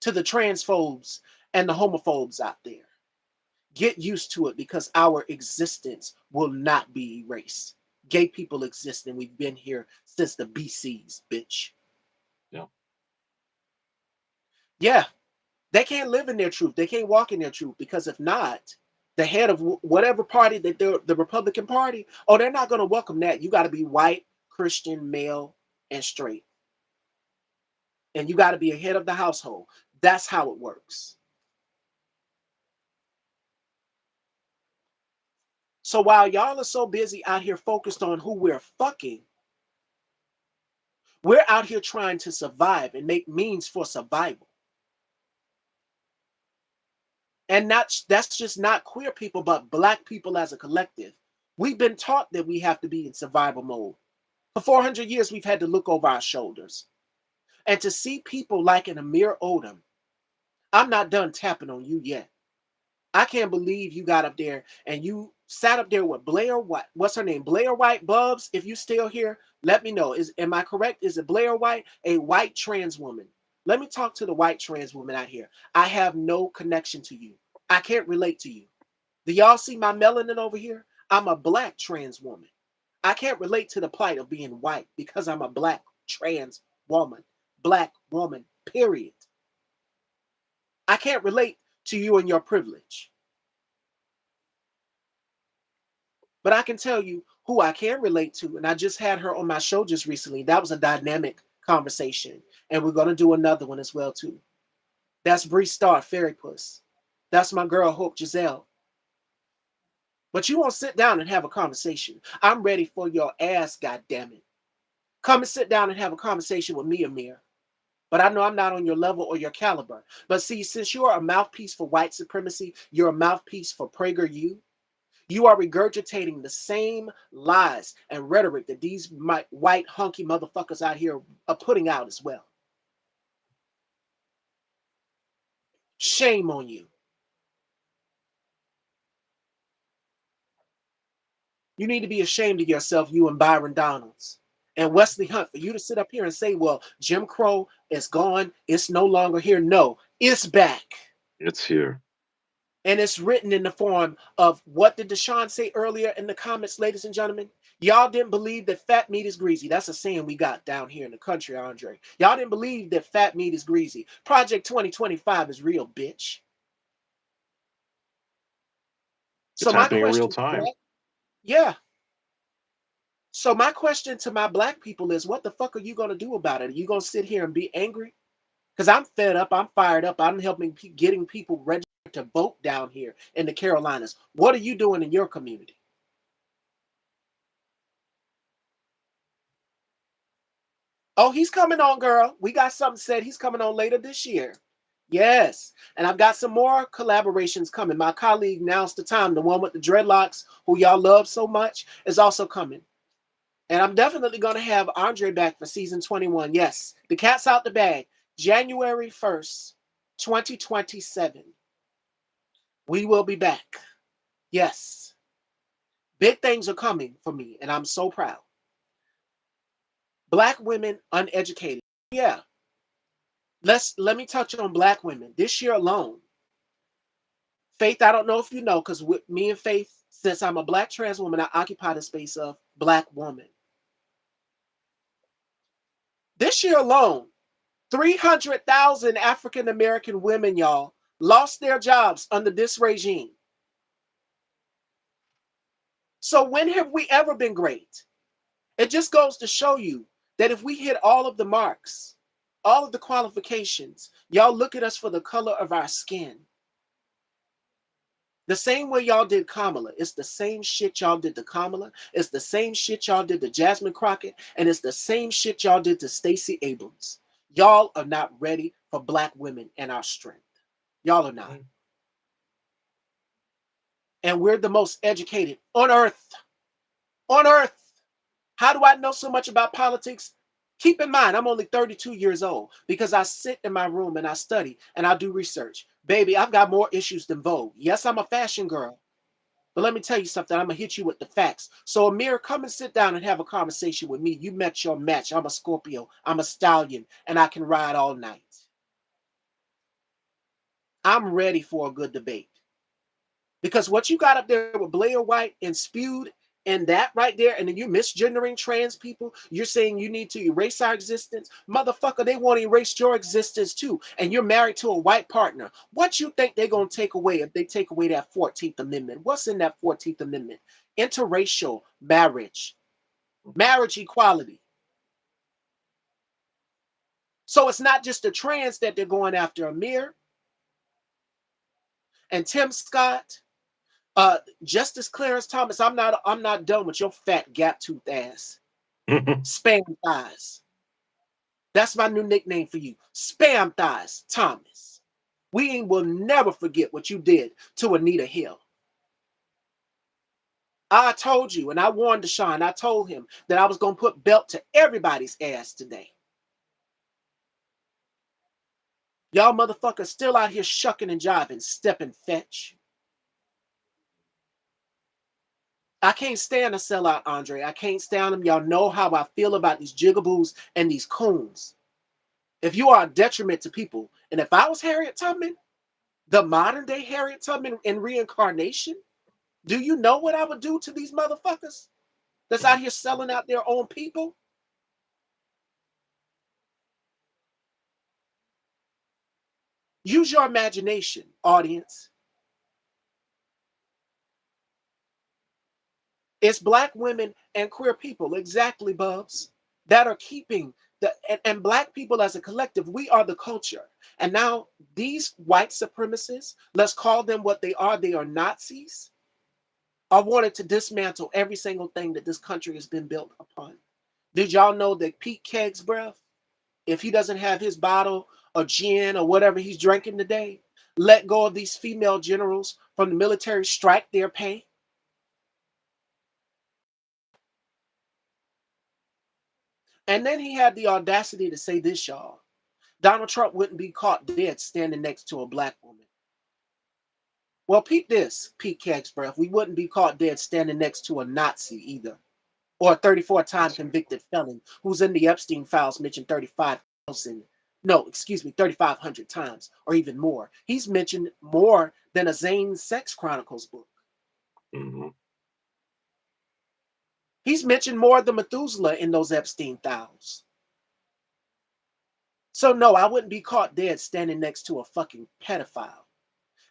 Speaker 1: To the transphobes and the homophobes out there, get used to it because our existence will not be erased. Gay people exist and we've been here since the BCs, bitch.
Speaker 2: Yeah.
Speaker 1: Yeah, they can't live in their truth. They can't walk in their truth because if not, the head of whatever party that they're the Republican Party, oh, they're not going to welcome that. You got to be white, Christian, male, and straight. And you got to be a head of the household. That's how it works. So while y'all are so busy out here focused on who we're fucking, we're out here trying to survive and make means for survival. And that's just not queer people, but Black people as a collective. We've been taught that we have to be in survival mode. For 400 years, we've had to look over our shoulders. And to see people like an Amir Odom, I'm not done tapping on you yet. I can't believe you got up there and you sat up there with Blair White. What's her name? Blair White Bubs. If you still here, let me know. Am I correct? Is it Blair White, a white trans woman? Let me talk to the white trans woman out here. I have no connection to you. I can't relate to you. Do y'all see my melanin over here? I'm a Black trans woman. I can't relate to the plight of being white because I'm a Black trans woman. Black woman, period. I can't relate to you and your privilege. But I can tell you who I can relate to. And I just had her on my show just recently. That was a dynamic conversation. And we're going to do another one as well, too. That's Bree Star, Fairy Puss. That's my girl, Hope Giselle. But you won't sit down and have a conversation. I'm ready for your ass, goddammit. Come and sit down and have a conversation with me, Amir. But I know I'm not on your level or your caliber. But see, since you are a mouthpiece for white supremacy, you're a mouthpiece for PragerU. You are regurgitating the same lies and rhetoric that these white hunky motherfuckers out here are putting out as well. Shame on you. You need to be ashamed of yourself, you and Byron Donalds. And Wesley Hunt, for you to sit up here and say, well, Jim Crow is gone, it's no longer here. No, it's back.
Speaker 2: It's here.
Speaker 1: And it's written in the form of, what did Deshaun say earlier in the comments, ladies and gentlemen? Y'all didn't believe that fat meat is greasy. That's a saying we got down here in the country, Andre. Y'all didn't believe that fat meat is greasy. Project 2025 is real, bitch.
Speaker 2: It's happening in real time.
Speaker 1: Yeah. So my question to my Black people is, what the fuck are you going to do about it? Are you going to sit here and be angry? Because I'm fed up. I'm fired up. I'm helping getting people registered to vote down here in the Carolinas. What are you doing in your community? Oh, he's coming on, girl. We got something said. He's coming on later this year. Yes. And I've got some more collaborations coming. My colleague, Now's the Time, the one with the dreadlocks, who y'all love so much, is also coming. And I'm definitely going to have Andre back for season 21. Yes, the cat's out the bag. January 1st, 2027. We will be back. Yes. Big things are coming for me, and I'm so proud. Black women uneducated. Yeah. Let me touch on Black women. This year alone, Faith, I don't know if you know, because with me and Faith, since I'm a Black trans woman, I occupy the space of Black woman. This year alone, 300,000 African American women, y'all, lost their jobs under this regime. So when have we ever been great? It just goes to show you that if we hit all of the marks, all of the qualifications, y'all look at us for the color of our skin. The same way y'all did Kamala. It's the same shit y'all did to Kamala. It's the same shit y'all did to Jasmine Crockett. And it's the same shit y'all did to Stacey Abrams. Y'all are not ready for Black women and our strength. Y'all are not. And we're the most educated on earth. On earth. How do I know so much about politics? Keep in mind, I'm only 32 years old because I sit in my room and I study and I do research. Baby, I've got more issues than Vogue. Yes, I'm a fashion girl. But let me tell you something. I'm gonna hit you with the facts. So Amir, come and sit down and have a conversation with me. You met your match. I'm a Scorpio. I'm a stallion, and I can ride all night. I'm ready for a good debate. Because what you got up there with Blair White and spewed and that right there, and then you misgendering trans people, you're saying you need to erase our existence. Motherfucker, they want to erase your existence too. And you're married to a white partner. What you think they're gonna take away if they take away that 14th Amendment? What's in that 14th Amendment? Interracial marriage, marriage equality. So it's not just the trans that they're going after, Amir and Tim Scott. Justice Clarence Thomas, I'm not done with your fat gap tooth ass. Spam thighs. That's my new nickname for you. Spam thighs, Thomas. We will never forget what you did to Anita Hill. I told you, and I warned Deshaun, I told him that I was going to put belt to everybody's ass today. Y'all motherfuckers still out here shucking and jiving, stepping fetch. I can't stand a sellout, Andre. I can't stand them. Y'all know how I feel about these jigaboos and these coons. If you are a detriment to people, and if I was Harriet Tubman, the modern day Harriet Tubman in reincarnation, do you know what I would do to these motherfuckers that's out here selling out their own people? Use your imagination, audience. It's black women and queer people, exactly, Bubs, that are keeping and black people as a collective, we are the culture. And now these white supremacists, let's call them what they are Nazis, are wanting to dismantle every single thing that this country has been built upon. Did y'all know that Pete Kegg's breath, if he doesn't have his bottle of gin or whatever he's drinking today, let go of these female generals from the military, strike their pay? And then he had the audacity to say this, y'all. Donald Trump wouldn't be caught dead standing next to a black woman. Well, peep this, Pete Kegg's breath. We wouldn't be caught dead standing next to a Nazi either, or a 34-time convicted felon who's in the Epstein files mentioned 35,000, no, excuse me, 3,500 times or even more. He's mentioned more than a Zane Sex Chronicles book.
Speaker 2: Mhm.
Speaker 1: He's mentioned more than Methuselah in those Epstein files. So no, I wouldn't be caught dead standing next to a fucking pedophile.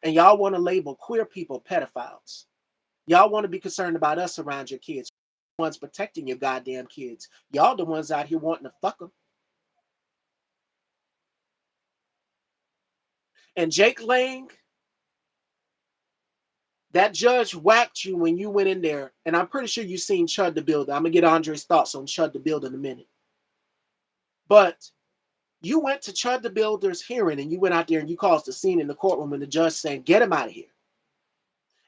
Speaker 1: And y'all want to label queer people pedophiles. Y'all want to be concerned about us around your kids. The ones protecting your goddamn kids. Y'all the ones out here wanting to fuck them. And Jake Lang, that judge whacked you when you went in there. And I'm pretty sure you've seen Chud the Builder. I'm going to get Andre's thoughts on Chud the Builder in a minute. But you went to Chud the Builder's hearing and you went out there and you caused the scene in the courtroom and the judge saying, get him out of here.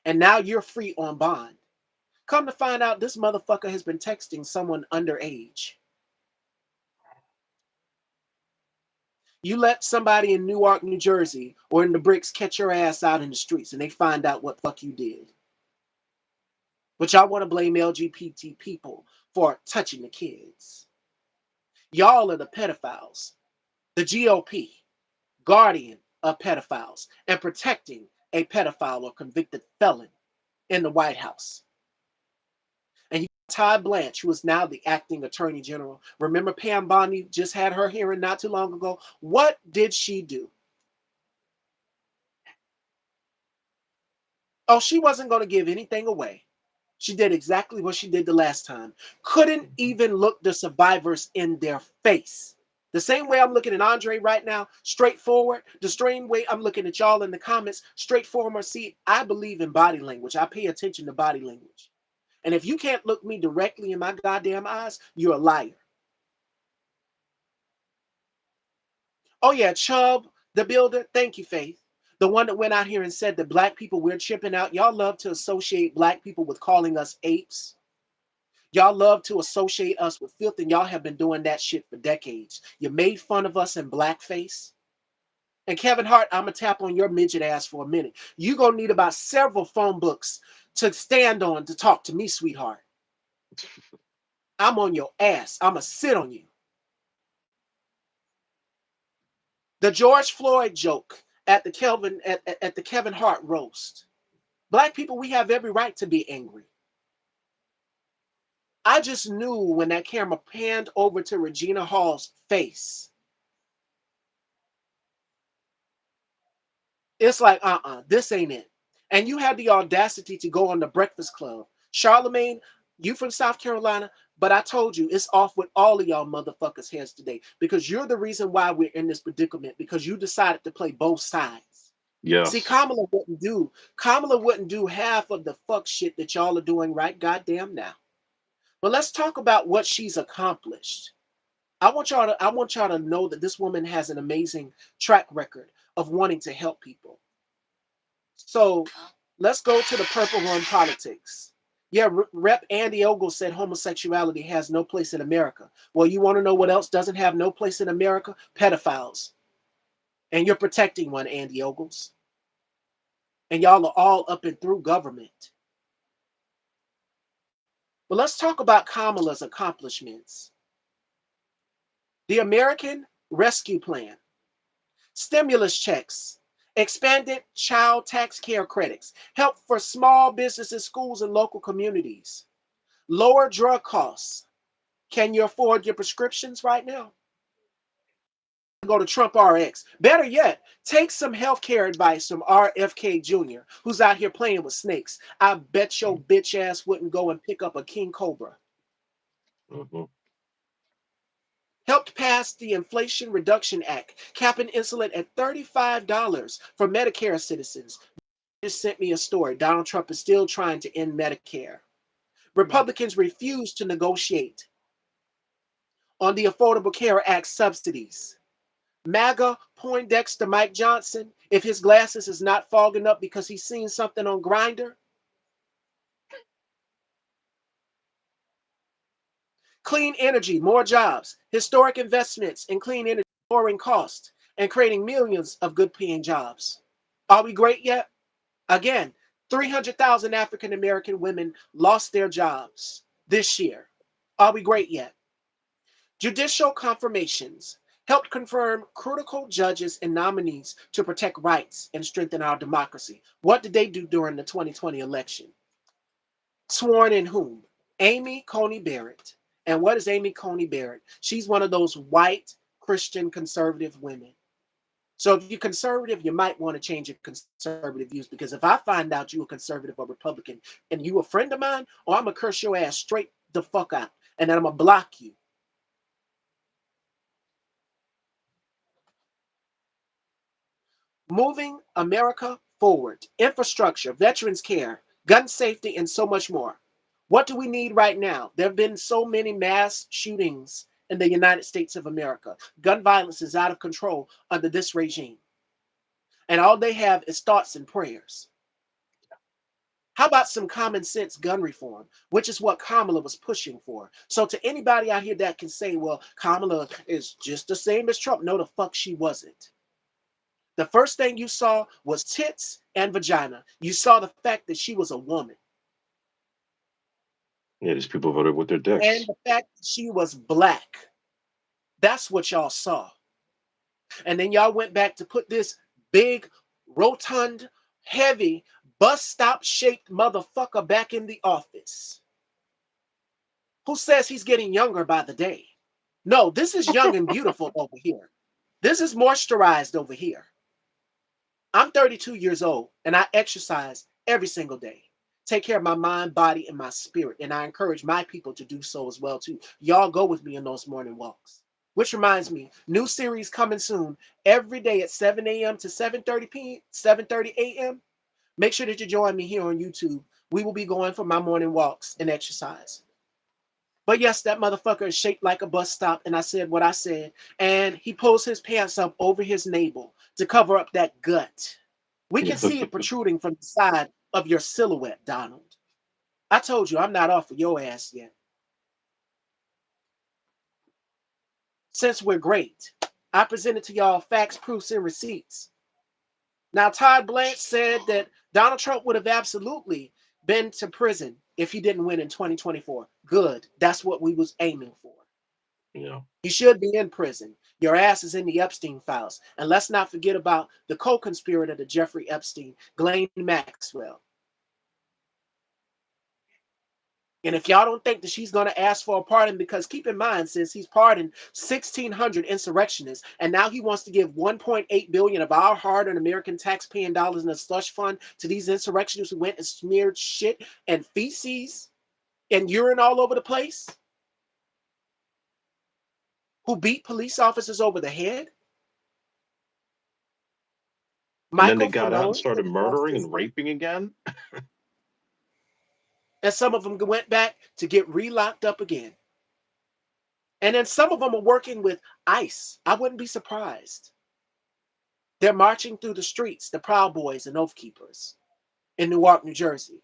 Speaker 1: And now you're free on bond. Come to find out, this motherfucker has been texting someone underage. You let somebody in Newark, New Jersey, or in the bricks catch your ass out in the streets and they find out what fuck you did. But y'all want to blame LGBT people for touching the kids. Y'all are the pedophiles. The GOP, guardian of pedophiles and protecting a pedophile or convicted felon in the White House. And you Todd Blanche, who is now the acting attorney general. Remember Pam Bondi just had her hearing not too long ago? What did she do? Oh, she wasn't going to give anything away. She did exactly what she did the last time. Couldn't even look the survivors in their face. The same way I'm looking at Andre right now, straightforward. The same way I'm looking at y'all in the comments, straightforward. See, I believe in body language. I pay attention to body language. And if you can't look me directly in my goddamn eyes, you're a liar. Oh yeah, Chubb, the builder. Thank you, Faith. The one that went out here and said that black people, we're chipping out. Y'all love to associate black people with calling us apes. Y'all love to associate us with filth, and y'all have been doing that shit for decades. You made fun of us in blackface, And Kevin Hart, I'm gonna tap on your midget ass for a minute. You're gonna need about several phone books to stand on to talk to me, sweetheart. I'm on your ass. I'm gonna sit on you. The George Floyd joke at the Kevin Hart roast. Black people, we have every right to be angry. I just knew when that camera panned over to Regina Hall's face. It's like, this ain't it. And you had the audacity to go on the Breakfast Club. Charlemagne, you from South Carolina, but I told you it's off with all of y'all motherfuckers' heads today because you're the reason why we're in this predicament because you decided to play both sides. See,
Speaker 2: Yes.
Speaker 1: Kamala wouldn't do half of the fuck shit that y'all are doing right goddamn now. But let's talk about what she's accomplished. I want y'all to know that this woman has an amazing track record of wanting to help people. So let's go to the purple run politics. Yeah, Rep. Andy Ogle said homosexuality has no place in America. Well, you want to know what else doesn't have no place in America? Pedophiles. And you're protecting one, Andy Ogles. And y'all are all up and through government. But let's talk about Kamala's accomplishments. The American Rescue Plan, stimulus checks, expanded child tax care credits, help for small businesses, schools, and local communities, lower drug costs. Can you afford your prescriptions right now? Go to Trump RX. Better yet, take some healthcare advice from RFK Jr., who's out here playing with snakes. I bet your bitch ass wouldn't go and pick up a king cobra.
Speaker 2: Mm-hmm.
Speaker 1: Helped pass the Inflation Reduction Act, capping insulin at $35 for Medicare citizens. Just sent me a story. Donald Trump is still trying to end Medicare. Republicans refuse to negotiate on the Affordable Care Act subsidies. MAGA Poindexter Mike Johnson, if his glasses is not fogging up because he's seen something on Grindr. Clean energy, more jobs, historic investments in clean energy, lowering costs, and creating millions of good paying jobs. Are we great yet? Again, 300,000 African American women lost their jobs this year. Are we great yet? Judicial confirmations helped confirm critical judges and nominees to protect rights and strengthen our democracy. What did they do during the 2020 election? Sworn in whom? Amy Coney Barrett. And what is Amy Coney Barrett? She's one of those white Christian conservative women. So if you're conservative, you might want to change your conservative views because if I find out you a conservative or Republican and you a friend of mine, or I'm gonna curse your ass straight the fuck out and then I'm gonna block you. Moving America forward, infrastructure, veterans care, gun safety, and so much more. What do we need right now? There have been so many mass shootings in the United States of America. Gun violence is out of control under this regime. And all they have is thoughts and prayers. How about some common sense gun reform, which is what Kamala was pushing for? So to anybody out here that can say, well, Kamala is just the same as Trump, no, the fuck she wasn't. The first thing you saw was tits and vagina. You saw the fact that she was a woman.
Speaker 2: Yeah, these people voted with their
Speaker 1: And
Speaker 2: dicks.
Speaker 1: the fact that she was black. That's what y'all saw. And then y'all went back to put this big, rotund, heavy, bus stop shaped motherfucker back in the office. Who says he's getting younger by the day? No, this is young and beautiful over here. This is moisturized over here. I'm 32 years old and I exercise every single day. Take care of my mind, body, and my spirit. And I encourage my people to do so as well too. Y'all go with me on those morning walks. Which reminds me, new series coming soon every day at 7 a.m. to 7:30 p.m., 7:30 a.m. Make sure that you join me here on YouTube. We will be going for my morning walks and exercise. But yes, that motherfucker is shaped like a bus stop, and I said what I said. And he pulls his pants up over his navel to cover up that gut. We can see it protruding from the side of your silhouette, Donald. I told you I'm not off of your ass yet. Since we're great, I presented to y'all facts, proofs, and receipts. Now, Todd Blanche said that Donald Trump would have absolutely been to prison if he didn't win in 2024. Good. That's what we was aiming for.
Speaker 2: Yeah.
Speaker 1: You should be in prison. Your ass is in the Epstein files. And let's not forget about the co-conspirator to Jeffrey Epstein, Ghislaine Maxwell. And if y'all don't think that she's going to ask for a pardon, because keep in mind, since he's pardoned 1,600 insurrectionists, and now he wants to give 1.8 billion of our hard-earned American tax-paying dollars in a slush fund to these insurrectionists who went and smeared shit and feces and urine all over the place, who beat police officers over the head.
Speaker 2: And then they
Speaker 1: Michael
Speaker 2: got out and
Speaker 1: Falone
Speaker 2: started
Speaker 1: lost
Speaker 2: murdering
Speaker 1: his
Speaker 2: and
Speaker 1: life.
Speaker 2: raping again.
Speaker 1: And some of them went back to get re-locked up again. And then some of them are working with ICE. I wouldn't be surprised. They're marching through the streets, the Proud Boys and Oath Keepers in Newark, New Jersey.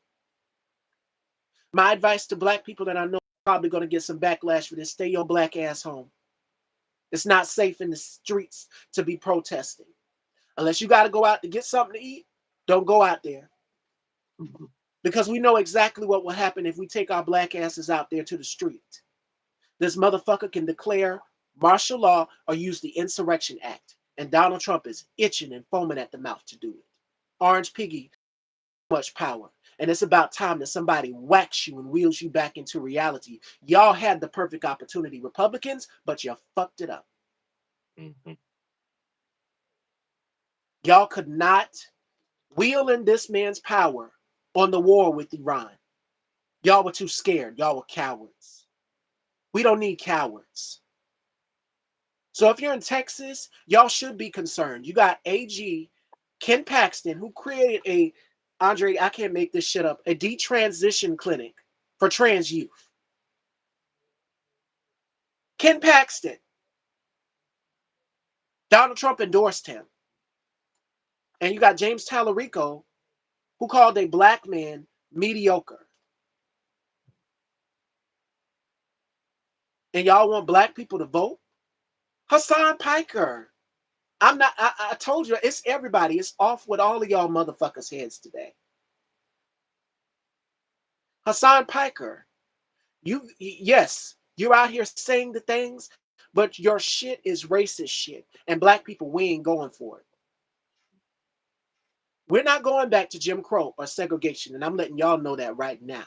Speaker 1: My advice to black people that I know are probably going to get some backlash for this: stay your black ass home. It's not safe in the streets to be protesting. Unless you got to go out to get something to eat, don't go out there. Because we know exactly what will happen if we take our black asses out there to the street. This motherfucker can declare martial law or use the Insurrection Act. And Donald Trump is itching and foaming at the mouth to do it. Orange Piggy, much power. And it's about time that somebody whacks you and wheels you back into reality. Y'all had the perfect opportunity, Republicans, but you fucked it up.
Speaker 2: Mm-hmm.
Speaker 1: Y'all could not wheel in this man's power on the war with Iran. Y'all were too scared. Y'all were cowards. We don't need cowards. So if you're in Texas, y'all should be concerned. You got AG Ken Paxton, who created a, Andre, I can't make this shit up, a detransition clinic for trans youth. Ken Paxton. Donald Trump endorsed him. And you got James Tallarico, who called a black man mediocre. And y'all want black people to vote? Hassan Piker. I told you, it's everybody. It's off with all of y'all motherfuckers' heads today. Hassan Piker. Yes, you're out here saying the things, but your shit is racist shit. And black people, we ain't going for it. We're not going back to Jim Crow or segregation, and I'm letting y'all know that right now.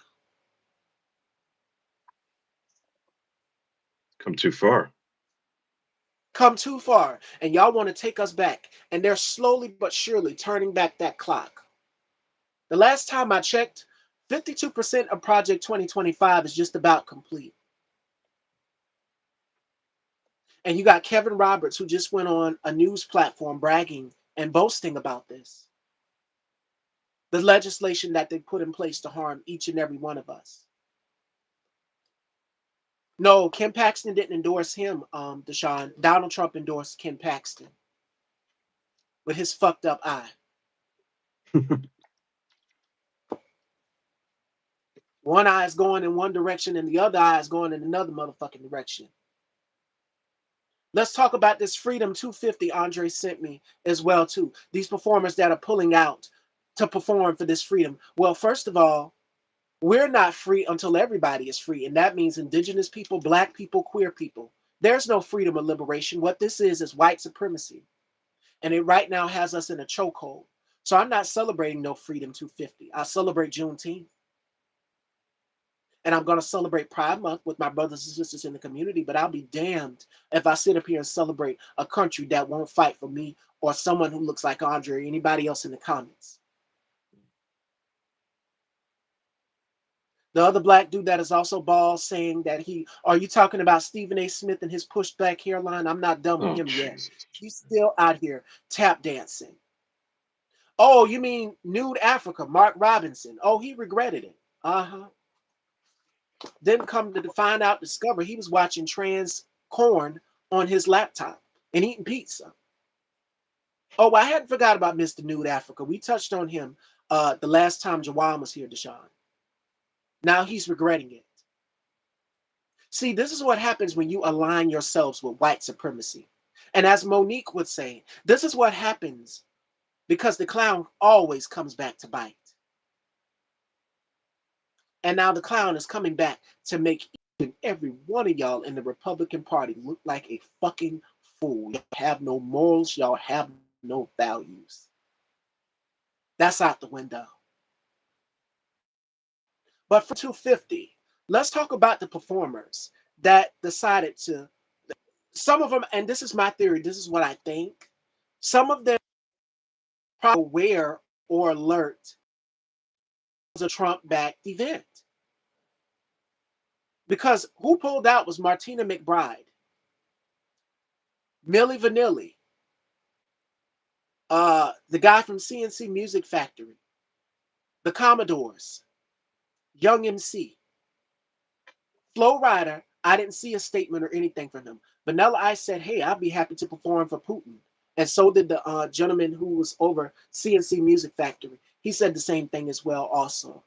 Speaker 2: Come too far.
Speaker 1: Come too far, and y'all want to take us back, and they're slowly but surely turning back that clock. The last time I checked, 52% of Project 2025 is just about complete. And you got Kevin Roberts, who just went on a news platform bragging and boasting about this. The legislation that they put in place to harm each and every one of us. No, Ken Paxton didn't endorse him, Deshaun. Donald Trump endorsed Ken Paxton with his fucked up eye. One eye is going in one direction and the other eye is going in another motherfucking direction. Let's talk about this Freedom 250 Andre sent me as well, too. These performers that are pulling out to perform for this freedom. Well, first of all, we're not free until everybody is free. And that means indigenous people, black people, queer people. There's no freedom or liberation. What this is white supremacy. And it right now has us in a chokehold. So I'm not celebrating no Freedom 250. I celebrate Juneteenth. And I'm going to celebrate Pride Month with my brothers and sisters in the community, but I'll be damned if I sit up here and celebrate a country that won't fight for me or someone who looks like Andre or anybody else in the comments. The other black dude that is also bald saying that are you talking about Stephen A. Smith and his pushed back hairline? I'm not done with him yet.
Speaker 2: Jesus.
Speaker 1: He's still out here tap dancing. Oh, you mean Nude Africa, Mark Robinson. Oh, he regretted it. Uh-huh. Then come to find out, discover he was watching trans corn on his laptop and eating pizza. Oh, I hadn't forgot about Mr. Nude Africa. We touched on him the last time Jawan was here, Deshaun. Now he's regretting it. See, this is what happens when you align yourselves with white supremacy. And as Monique would say, this is what happens because the clown always comes back to bite. And now the clown is coming back to make each and every one of y'all in the Republican Party look like a fucking fool. Y'all have no morals, y'all have no values. That's out the window. But for 250, let's talk about the performers that decided to, some of them, and this is my theory, this is what I think, some of them probably aware or alert it was a Trump-backed event. Because who pulled out was Martina McBride, Milli Vanilli, the guy from CNC Music Factory, the Commodores, Young MC, Flo Rida. I didn't see a statement or anything from him. Vanilla Ice said, "Hey, I'd be happy to perform for Putin," and so did the gentleman who was over CNC Music Factory. He said the same thing as well, also.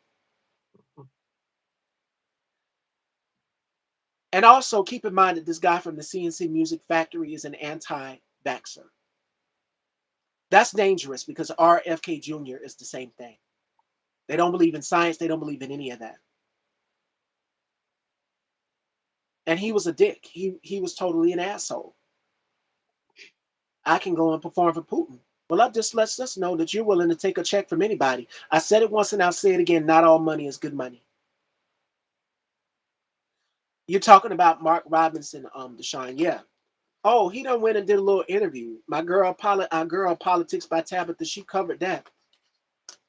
Speaker 1: And also keep in mind that this guy from the CNC Music Factory is an anti-vaxxer. That's dangerous because RFK Jr. is the same thing. They don't believe in science. They don't believe in any of that. And he was a dick. He was totally an asshole. I can go and perform for Putin. Well, that just lets us know that you're willing to take a check from anybody. I said it once and I'll say it again. Not all money is good money. You're talking about Mark Robinson, Deshaun. Yeah. Oh, he done went and did a little interview. My girl, Politics by Tabitha, she covered that.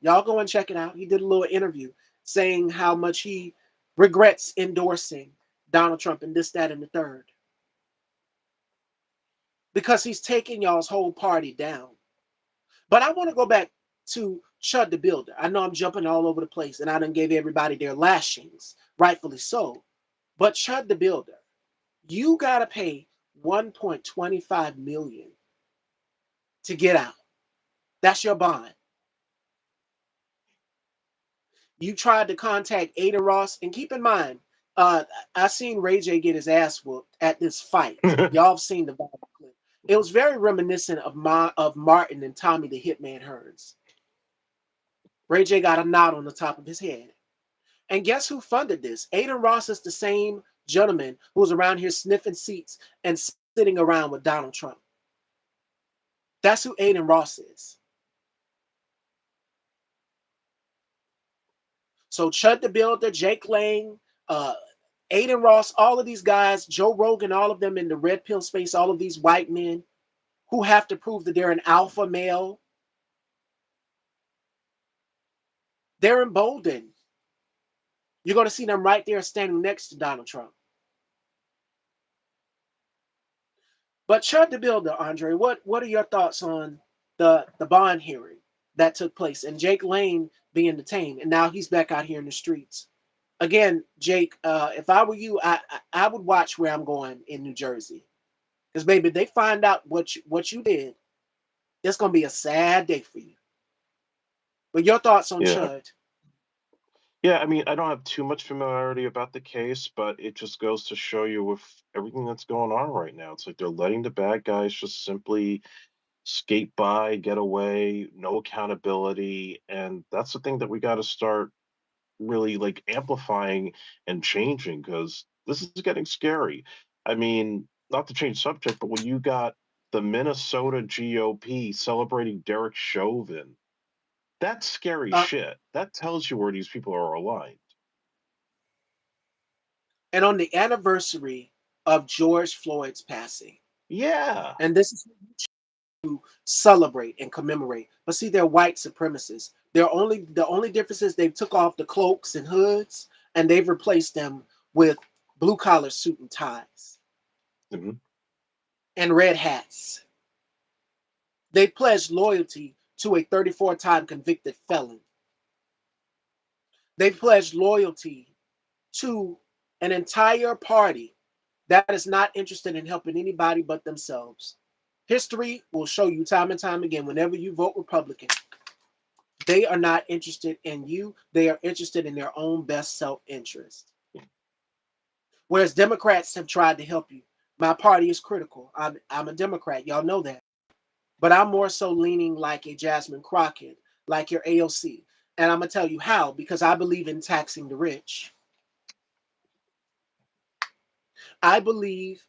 Speaker 1: Y'all go and check it out. He did a little interview saying how much he regrets endorsing Donald Trump and this, that, and the third. Because he's taking y'all's whole party down. But I want to go back to Chud the Builder. I know I'm jumping all over the place and I done gave everybody their lashings, rightfully so. But Chud the Builder, you got to pay $1.25 million to get out. That's your bond. You tried to contact Ada Ross, and keep in mind, I seen Ray J get his ass whooped at this fight. Y'all have seen the viral clip. It was very reminiscent of Martin and Tommy the Hitman Hearns. Ray J got a knot on the top of his head. And guess who funded this? Aiden Ross is the same gentleman who was around here sniffing seats and sitting around with Donald Trump. That's who Aiden Ross is. So Chud the Builder, Jake Lang, Aiden Ross, all of these guys, Joe Rogan, all of them in the red pill space, all of these white men who have to prove that they're an alpha male, they're emboldened. You're going to see them right there standing next to Donald Trump. But Chud the Builder, Andre, what are your thoughts on the bond hearing that took place and Jake Lane being detained, and now he's back out here in the streets? Again, Jake, if I were you, I would watch where I'm going in New Jersey, because baby, they find out what you did, it's gonna be a sad day for you. But your thoughts on
Speaker 2: Yeah.
Speaker 1: Chud?
Speaker 2: Yeah, I mean, I don't have too much familiarity about the case, but it just goes to show you with everything that's going on right now. It's like they're letting the bad guys just simply skate by, get away, no accountability. And that's the thing that we got to start really like amplifying and changing, because this is getting scary. I mean, not to change subject, but when you got the Minnesota GOP celebrating Derek Chauvin, that's scary
Speaker 1: Uh,
Speaker 2: shit. That tells you where these people are aligned.
Speaker 1: and on the anniversary of George Floyd's passing,
Speaker 2: Yeah.
Speaker 1: and this is to celebrate and commemorate. But see, they're white supremacists. The only difference is they took off the cloaks and hoods and they've replaced them with blue collar suit and ties
Speaker 2: Mhm.
Speaker 1: and red hats. They pledged loyalty to a 34-time convicted felon. They pledged loyalty to an entire party that is not interested in helping anybody but themselves. History will show you time and time again, whenever you vote Republican, they are not interested in you. They are interested in their own best self-interest. Whereas Democrats have tried to help you. My party is critical. I'm a Democrat. Y'all know that. But I'm more so leaning like a Jasmine Crockett, like your AOC. And I'm going to tell you how, because I believe in taxing the rich. I believe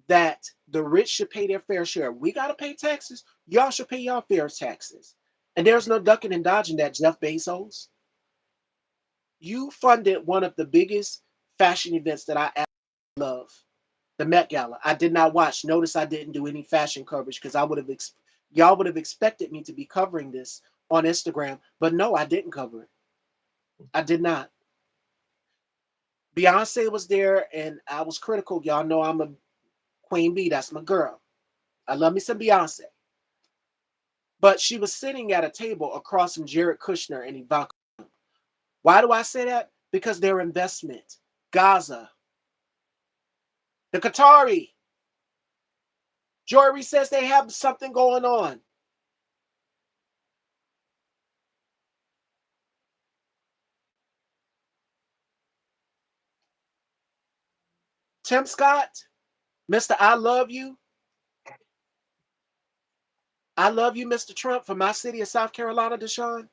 Speaker 1: that the rich should pay their fair share. We got to pay taxes. Y'all should pay y'all fair taxes. And there's no ducking and dodging that, Jeff Bezos. You funded one of the biggest fashion events that I love, the Met Gala. I did not watch. Notice I didn't do any fashion coverage because I would have y'all would have expected me to be covering this on Instagram, but no, I didn't cover it. I did not. Beyonce was there, and I was critical. Y'all know I'm a Queen Bee. That's my girl. I love me some Beyonce. But she was sitting at a table across from Jared Kushner and Ivanka. Why do I say that? Because their investment, Gaza, the Qatari, Jory says they have something going on. Tim Scott, Mr. I love you. I love you, Mr. Trump, from my city of South Carolina, Deshaun.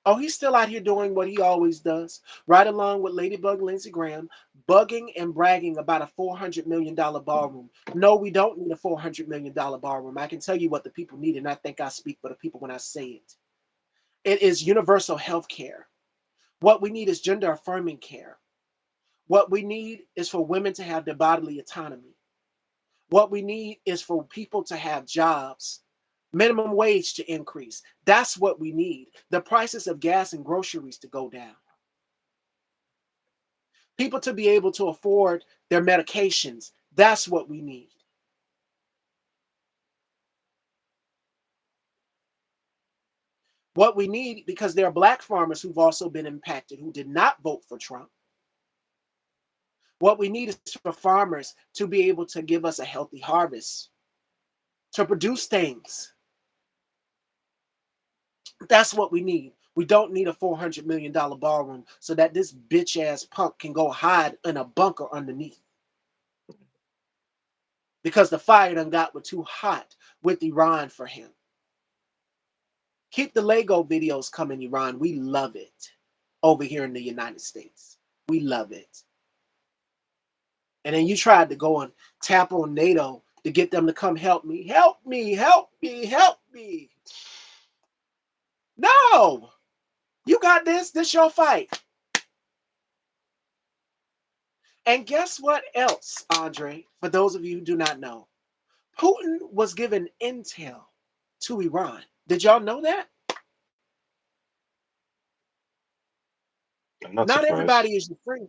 Speaker 1: Oh, he's still out here doing what he always does, right along with Ladybug Lindsey Graham, bugging and bragging about a $400 million ballroom. No, we don't need a $400 million ballroom. I can tell you what the people need, and I think I speak for the people when I say it. It is universal health care. What we need is gender affirming care. What we need is for women to have their bodily autonomy. What we need is for people to have jobs, minimum wage to increase. That's what we need. The prices of gas and groceries to go down. People to be able to afford their medications. That's what we need. What we need, because there are black farmers who've also been impacted who did not vote for Trump. What we need is for farmers to be able to give us a healthy harvest, to produce things. That's what we need. We don't need a $400 million ballroom so that this bitch ass punk can go hide in a bunker underneath. Because the fire done got too hot with Iran for him. Keep the Lego videos coming, Iran. We love it over here in the United States. We love it. And then you tried to go and tap on NATO to get them to come help me. Help me, help me, help me. No, you got this. This your fight. And guess what else, Andre? For those of you who do not know, Putin was given intel to Iran. Did y'all know that?
Speaker 2: I'm not
Speaker 1: Not
Speaker 2: surprised.
Speaker 1: everybody is your friend.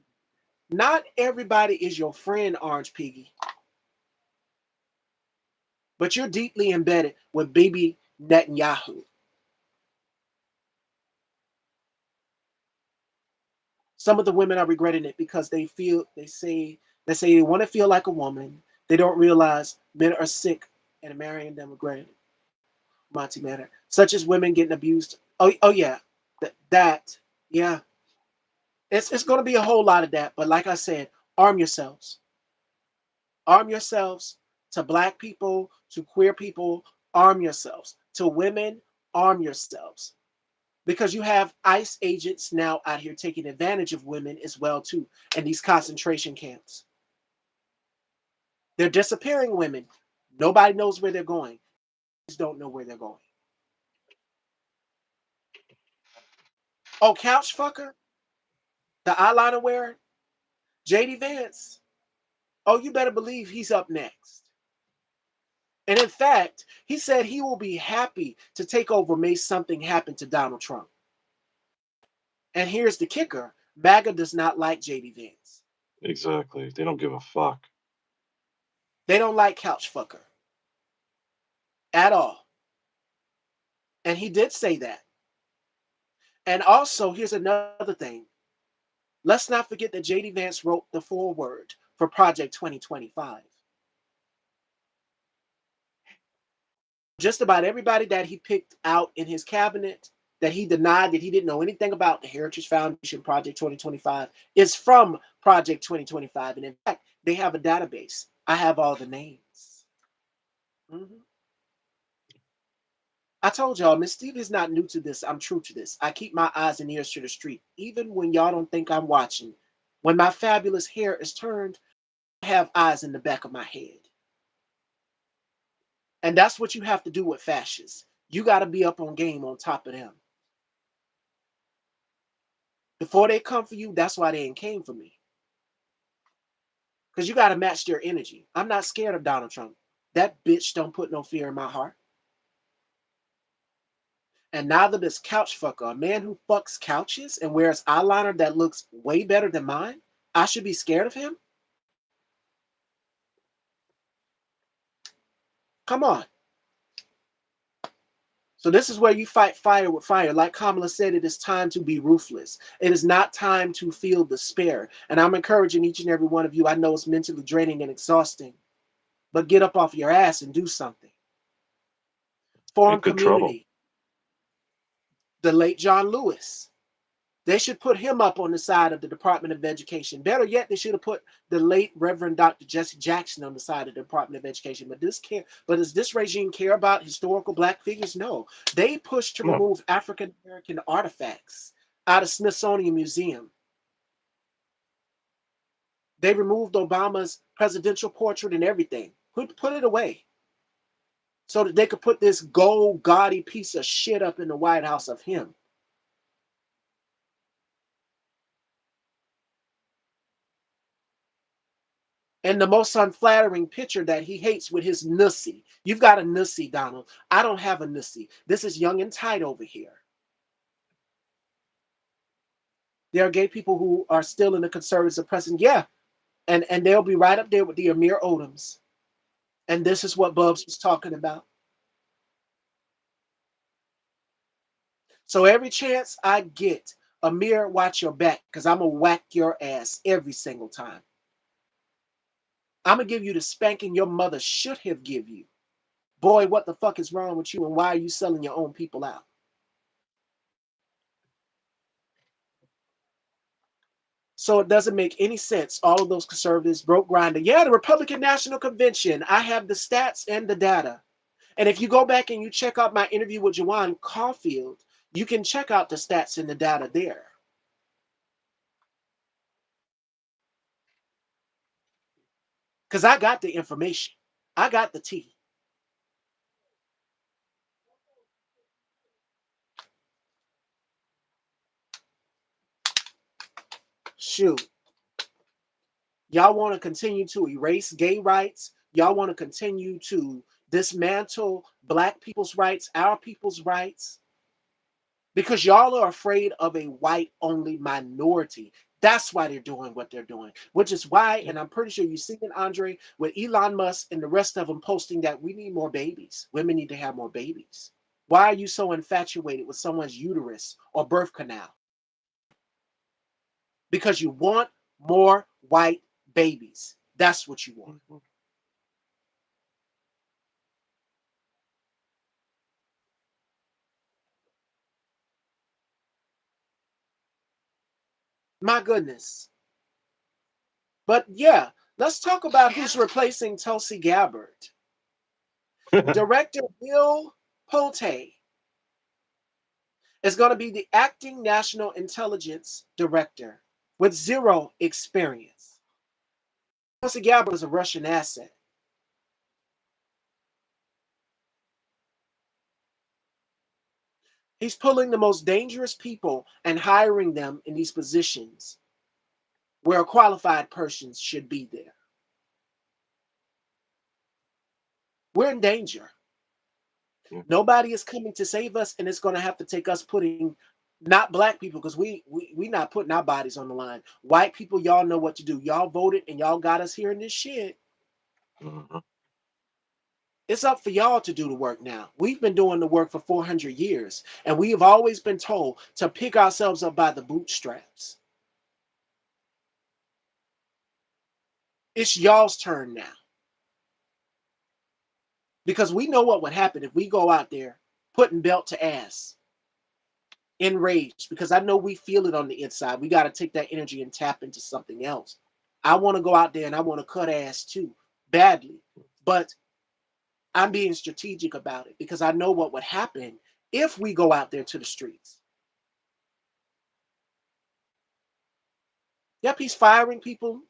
Speaker 1: Not everybody is your friend, Orange Piggy. But you're deeply embedded with Bibi Netanyahu. Some of the women are regretting it because they say they want to feel like a woman. They don't realize men are sick and marrying them regret Monty Manor, such as women getting abused. Oh yeah, that yeah. It's going to be a whole lot of that. But like I said, arm yourselves. Arm yourselves to black people, to queer people. Arm yourselves to women. Arm yourselves. Because you have ICE agents now out here taking advantage of women as well too in these concentration camps. They're disappearing women. Nobody knows where they're going. Just don't know where they're going. Oh, couch fucker, the eyeliner wearer, JD Vance. Oh, you better believe he's up next. And in fact, he said he will be happy to take over may something happen to Donald Trump. And here's the kicker: MAGA does not like JD Vance.
Speaker 2: Exactly. They don't give a fuck.
Speaker 1: They don't like couch fucker at all. And he did say that. And also, here's another thing. Let's not forget that JD Vance wrote the foreword for Project 2025. Just about everybody that he picked out in his cabinet that he denied that he didn't know anything about the Heritage Foundation Project 2025 is from Project 2025. And in fact, they have a database. I have all the names. Mhm. I told y'all, Miss Stevie is not new to this. I'm true to this. I keep my eyes and ears to the street, even when y'all don't think I'm watching. When my fabulous hair is turned, I have eyes in the back of my head. And that's what you have to do with fascists. You got to be up on game on top of them. Before they come for you, that's why they ain't came for me. Because you got to match their energy. I'm not scared of Donald Trump. That bitch don't put no fear in my heart. And neither does couch fucker. A man who fucks couches and wears eyeliner that looks way better than mine, I should be scared of him? Come on. So this is where you fight fire with fire. Like Kamala said, it is time to be ruthless. It is not time to feel despair. And I'm encouraging each and every one of you. I know it's mentally draining and exhausting, but get up off your ass and do something. Form
Speaker 2: Good trouble.
Speaker 1: community. The late John Lewis. They should put him up on the side of the Department of Education. Better yet, they should have put the late Reverend Dr. Jesse Jackson on the side of the Department of Education. But does this regime care about historical black figures? No. They push to
Speaker 2: No.
Speaker 1: remove African American artifacts out of Smithsonian Museum. They removed Obama's presidential portrait and everything. Put it away. So that they could put this gold, gaudy piece of shit up in the White House of him. And the most unflattering picture that he hates with his nussy. You've got a nussy, Donald. I don't have a nussy. This is young and tight over here. There are gay people who are still in the conservative precedent. Yeah. And they'll be right up there with the Amir Odoms. And this is what Bubs was talking about. So every chance I get, Amir, watch your back, because I'm going to whack your ass every single time. I'm going to give you the spanking your mother should have give you. Boy, what the fuck is wrong with you, and why are you selling your own people out? So it doesn't make any sense. All of those conservatives broke Grindr. Yeah, the Republican National Convention. I have the stats and the data. And if you go back and you check out my interview with Jawan Caulfield, you can check out the stats and the data there. Because I got the information. I got the tea. Shoot. Y'all want to continue to erase gay rights. Y'all want to continue to dismantle black people's rights, our people's rights. Because y'all are afraid of a white-only minority. That's why they're doing what they're doing, which is why, and I'm pretty sure you've seen it, Andre, with Elon Musk and the rest of them posting that we need more babies. Women need to have more babies. Why are you so infatuated with someone's uterus or birth canal? Because you want more white babies. That's what you want. My goodness. But yeah, let's talk about who's replacing Tulsi Gabbard. Director Bill Pulte is going to be the acting national intelligence director with zero experience. Tulsi Gabbard is a Russian asset. He's pulling the most dangerous people and hiring them in these positions where qualified persons should be there. We're in danger. Nobody is coming to save us, and it's going to have to take us putting, not black people, because we not putting our bodies on the line. White people, y'all know what to do. Y'all voted, and y'all got us here in this shit. It's up for y'all to do the work now. We've been doing the work for 400 years, and we have always been told to pick ourselves up by the bootstraps. It's y'all's turn now. Because we know what would happen if we go out there putting belt to ass, enraged, because I know we feel it on the inside. We got to take that energy and tap into something else. I want to go out there and I want to cut ass too. badly. But I'm being strategic about it because I know what would happen if we go out there to the streets. Yep, he's firing people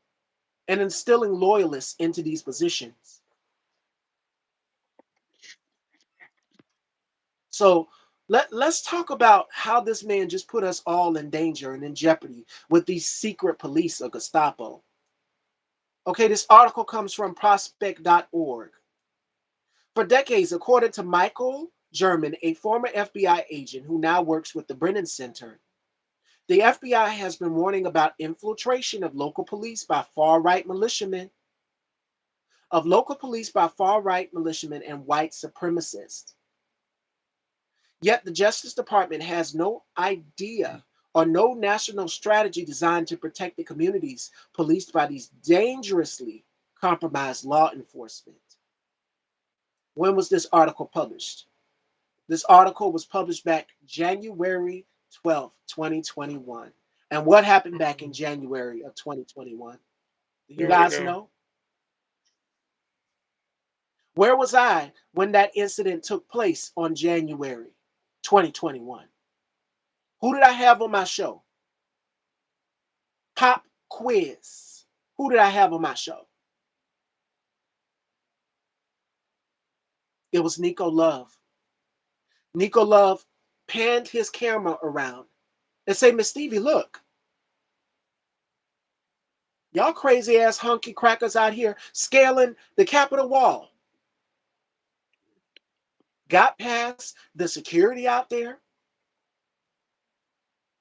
Speaker 1: and instilling loyalists into these positions. So let's talk about how this man just put us all in danger and in jeopardy with these secret police or Gestapo. Okay, this article comes from prospect.org. For decades, according to Michael German, a former FBI agent who now works with the Brennan Center, the FBI has been warning about infiltration of local police by far-right militiamen, and white supremacists. Yet the Justice Department has no idea or no national strategy designed to protect the communities policed by these dangerously compromised law enforcement. When was this article published? This article was published back January 12th, 2021. And what happened back in January of 2021? Do you
Speaker 2: There we
Speaker 1: guys
Speaker 2: go.
Speaker 1: know? Where was I when that incident took place on January 2021? Who did I have on my show? Pop quiz. Who did I have on my show? It was Nico Love. Nico Love panned his camera around and say, Miss Stevie, look, y'all crazy ass hunky crackers out here scaling the Capitol wall. Got past the security out there.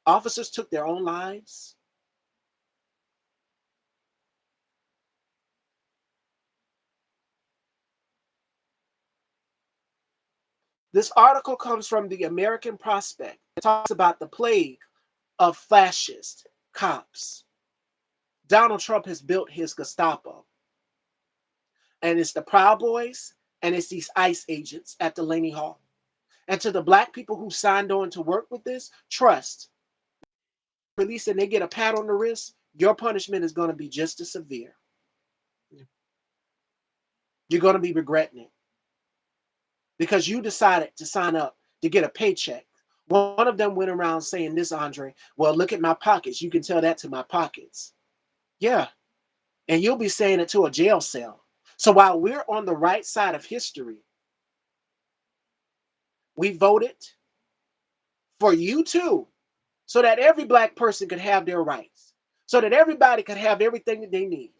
Speaker 1: Officers took their own lives. This article comes from the American Prospect. It talks about the plague of fascist cops. Donald Trump has built his Gestapo. And it's the Proud Boys and it's these ICE agents at Delaney Hall. And to the black people who signed on to work with this, trust, release and they get a pat on the wrist, your punishment is going to be just as severe. You're going to be regretting it because you decided to sign up to get a paycheck. One of them went around saying this, Andre, well, look at my pockets. You can tell that to my pockets. Yeah. And you'll be saying it to a jail cell. So while we're on the right side of history, we voted for you too, so that every black person could have their rights, so that everybody could have everything that they need.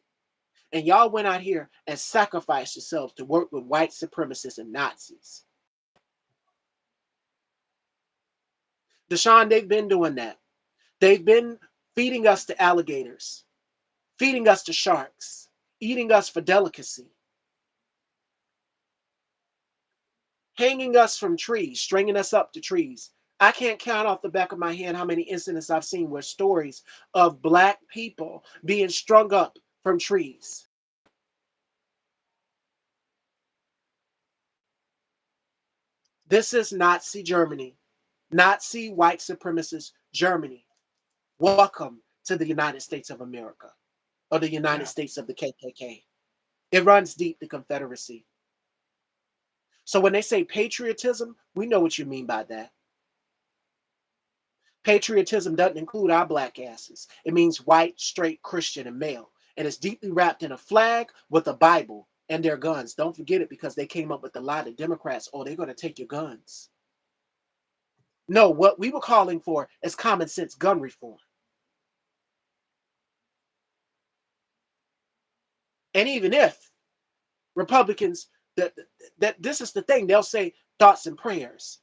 Speaker 1: And y'all went out here and sacrificed yourselves to work with white supremacists and Nazis. Deshaun, they've been doing that. They've been feeding us to alligators, feeding us to sharks, eating us for delicacy, hanging us from trees, stringing us up to trees. I can't count off the back of my hand how many incidents I've seen where stories of black people being strung up from trees. This is Nazi Germany, Nazi white supremacist Germany. Welcome to the United States of America, or the United States of the KKK. It runs deep, the Confederacy. So when they say patriotism, we know what you mean by that. Patriotism doesn't include our black asses. It means white, straight, Christian, and male. And it's deeply wrapped in a flag with a Bible and their guns. Don't forget it because they came up with a lie to Democrats, oh, they're going to take your guns. No, what we were calling for is common sense gun reform. And even if Republicans, that this is the thing, they'll say thoughts and prayers.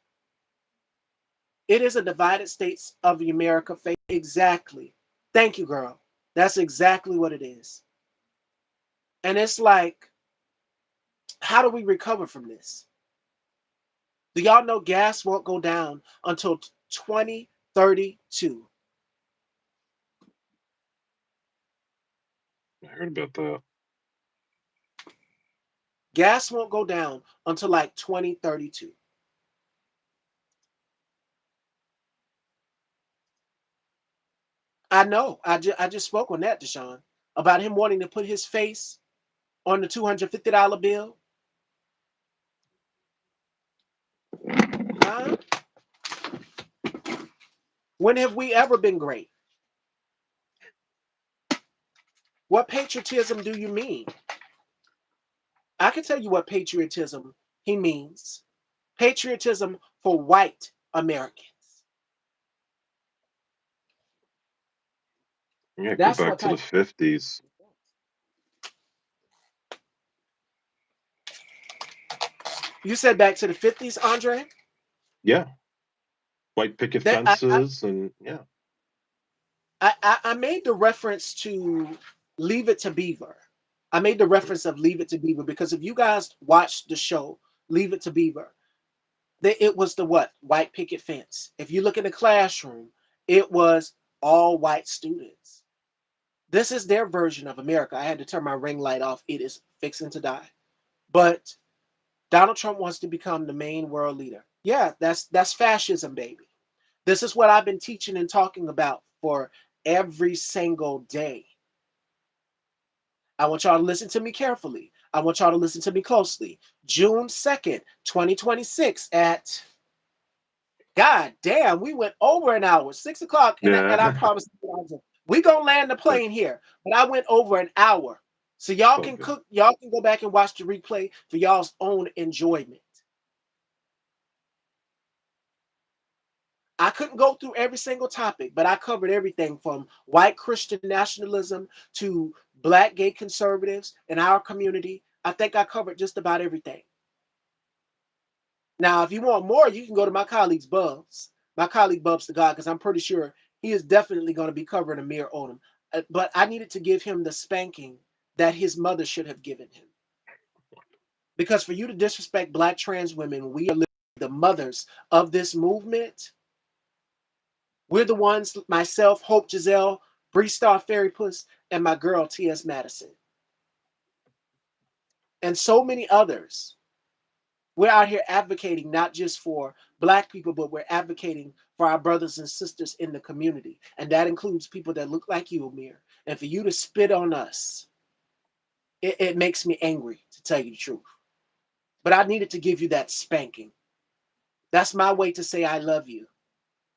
Speaker 1: It is a divided states of America faith. Exactly. Thank you, girl. That's exactly what it is. And it's like, how do we recover from this? Do y'all know gas won't go down until 2032?
Speaker 2: I heard about that.
Speaker 1: Gas won't go down until like 2032. I know. I just spoke on that, Deshaun, about him wanting to put his face on the $250 bill? Huh? When have we ever been great? What patriotism do you mean? I can tell you what patriotism he means. Patriotism for white Americans.
Speaker 2: Yeah, go
Speaker 1: That's
Speaker 2: back
Speaker 1: what
Speaker 2: to the
Speaker 1: type.
Speaker 2: 50s.
Speaker 1: You said back to the 50s, Andre?
Speaker 2: Yeah, white picket
Speaker 1: That I, I,
Speaker 2: fences and yeah.
Speaker 1: I made the reference to Leave It to Beaver. I made the reference of Leave It to Beaver because if you guys watched the show Leave It to Beaver, it was the what? White picket fence. If you look in the classroom, it was all white students. This is their version of America. I had to turn my ring light off. It is fixing to die. But Donald Trump wants to become the main world leader. Yeah, that's fascism, baby. This is what I've been teaching and talking about for every single day. I want y'all to listen to me carefully. I want y'all to listen to me closely. June 2nd, 2026 at God damn, we went over an hour, 6 o'clock, and I
Speaker 2: Yeah.
Speaker 1: promise you, we gonna land the plane here. But I went over an hour. So y'all
Speaker 2: Oh,
Speaker 1: can
Speaker 2: good.
Speaker 1: cook, y'all can go back and watch the replay for y'all's own enjoyment. I couldn't go through every single topic, but I covered everything from white Christian nationalism to black gay conservatives in our community. I think I covered just about everything. Now, if you want more, you can go to my colleague Bubs the God, because I'm pretty sure he is definitely going to be covering Amir Odom. But I needed to give him the spanking that his mother should have given him. Because for you to disrespect black trans women, we are literally the mothers of this movement. We're the ones, myself, Hope Giselle, Bree Star Fairy Puss, and my girl T.S. Madison. And so many others. We're out here advocating not just for black people, but we're advocating for our brothers and sisters in the community. And that includes people that look like you, Amir. And for you to spit on us, it makes me angry, to tell you the truth. But I needed to give you that spanking. That's my way to say I love you.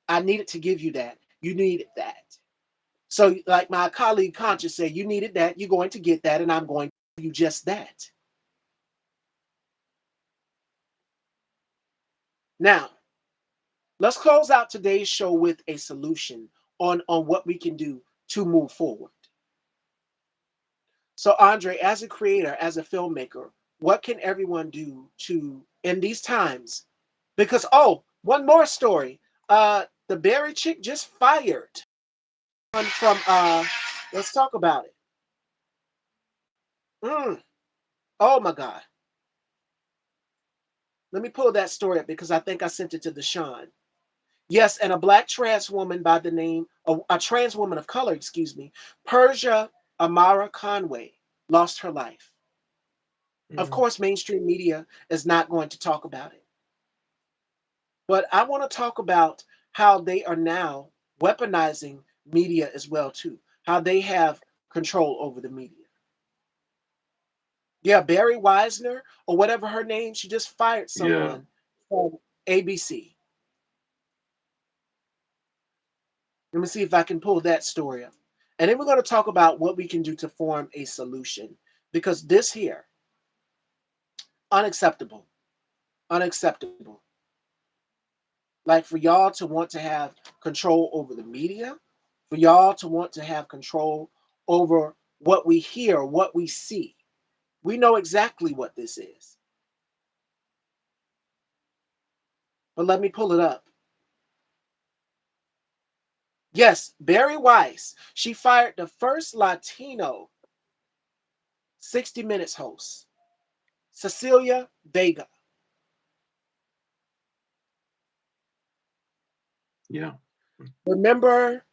Speaker 1: I needed to give you that. You needed that. So, like my colleague Conscious said, you needed that. You're going to get that, and I'm going to give you just that. Now, let's close out today's show with a solution on what we can do to move forward. So, Andre, as a creator, as a filmmaker, what can everyone do to in these times? Because one more story. The Barry chick just fired from let's talk about it. Mm, oh my God. Let me pull that story up because I think I sent it to Deshaun. Yes, and a black trans woman by the name, a trans woman of color, excuse me, Persia Amara Conway, lost her life. Of
Speaker 2: Mhm.
Speaker 1: course, mainstream media is not going to talk about it. But I want to talk about how they are now weaponizing media as well, too. How they have control over the media. Yeah, Barry Wisner, or whatever her name, she just fired
Speaker 2: Yeah.
Speaker 1: someone from ABC. Let me see if I can pull that story up. And then we're going to talk about what we can do to form a solution. Because this here, unacceptable. Unacceptable. Like for y'all to want to have control over the media, for y'all to want to have control over what we hear, what we see. We know exactly what this is. But let me pull it up. Yes, Barry Weiss. She fired the first Latino 60 Minutes host, Cecilia Vega.
Speaker 2: Yeah.
Speaker 1: Remember,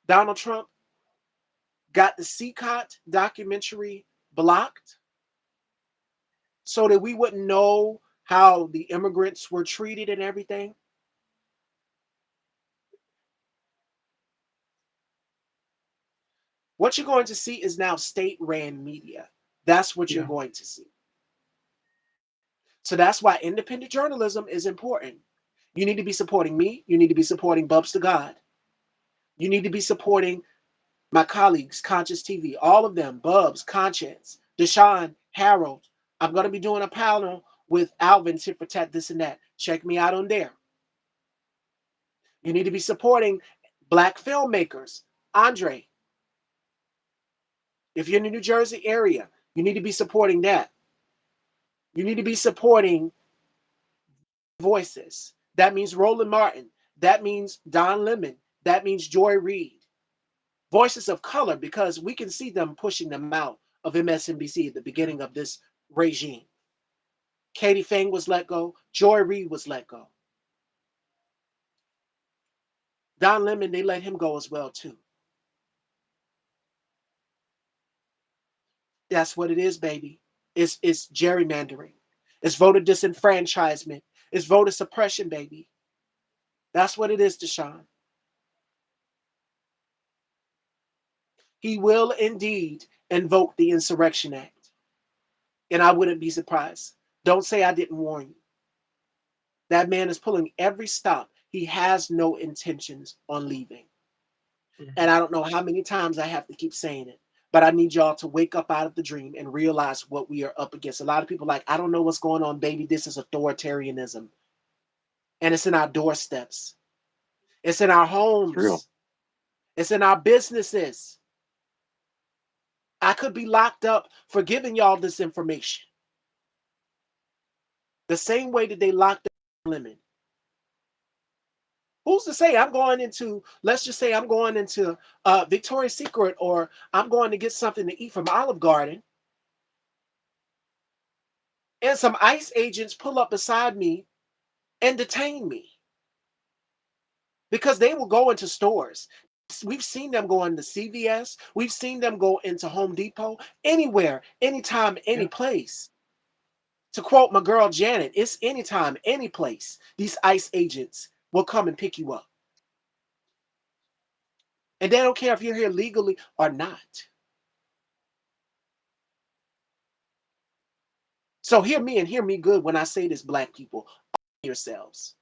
Speaker 1: Donald Trump got the CCOT documentary blocked so that we wouldn't know how the immigrants were treated and everything. What you're going to see is now state ran media. That's what you're
Speaker 2: Yeah.
Speaker 1: going to see. So that's why independent journalism is important. You need to be supporting me. You need to be supporting Bubs to God. You need to be supporting my colleagues, Conscious TV, all of them, Bubs, Conscience, Deshaun, Harold. I'm going to be doing a panel with Alvin, Tit for Tat, this and that. Check me out on there. You need to be supporting Black filmmakers. Andre, if you're in the New Jersey area, you need to be supporting that. You need to be supporting voices. That means Roland Martin. That means Don Lemon. That means Joy Reid. Voices of color, because we can see them pushing them out of MSNBC at the beginning of this regime. Katie Fang was let go. Joy Reid was let go. Don Lemon, they let him go as well, too. That's what it is, baby. It's gerrymandering. It's voter disenfranchisement. It's voter suppression, baby. That's what it is, Deshaun. He will indeed invoke the Insurrection Act. And I wouldn't be surprised. Don't say I didn't warn you. That man is pulling every stop. He has no intentions on leaving. And I don't know how many times I have to keep saying it, but I need y'all to wake up out of the dream and realize what we are up against. A lot of people are like, I don't know what's going on, baby. This is authoritarianism. And it's in our doorsteps. It's in our
Speaker 2: It's real.
Speaker 1: homes. It's in our businesses. I could be locked up for giving y'all this information. The same way that they locked up Lemon. Who's to say I'm going into, let's just say I'm going into Victoria's Secret, or I'm going to get something to eat from Olive Garden, and some ICE agents pull up beside me and detain me because they will go into stores. We've seen them go into CVS. We've seen them go into Home Depot, anywhere, anytime, any
Speaker 2: Yeah.
Speaker 1: place. To quote my girl Janet, it's anytime, any place. These ICE agents will come and pick you up. And they don't care if you're here legally or not. So hear me and hear me good when I say this, Black people. Arm yourselves.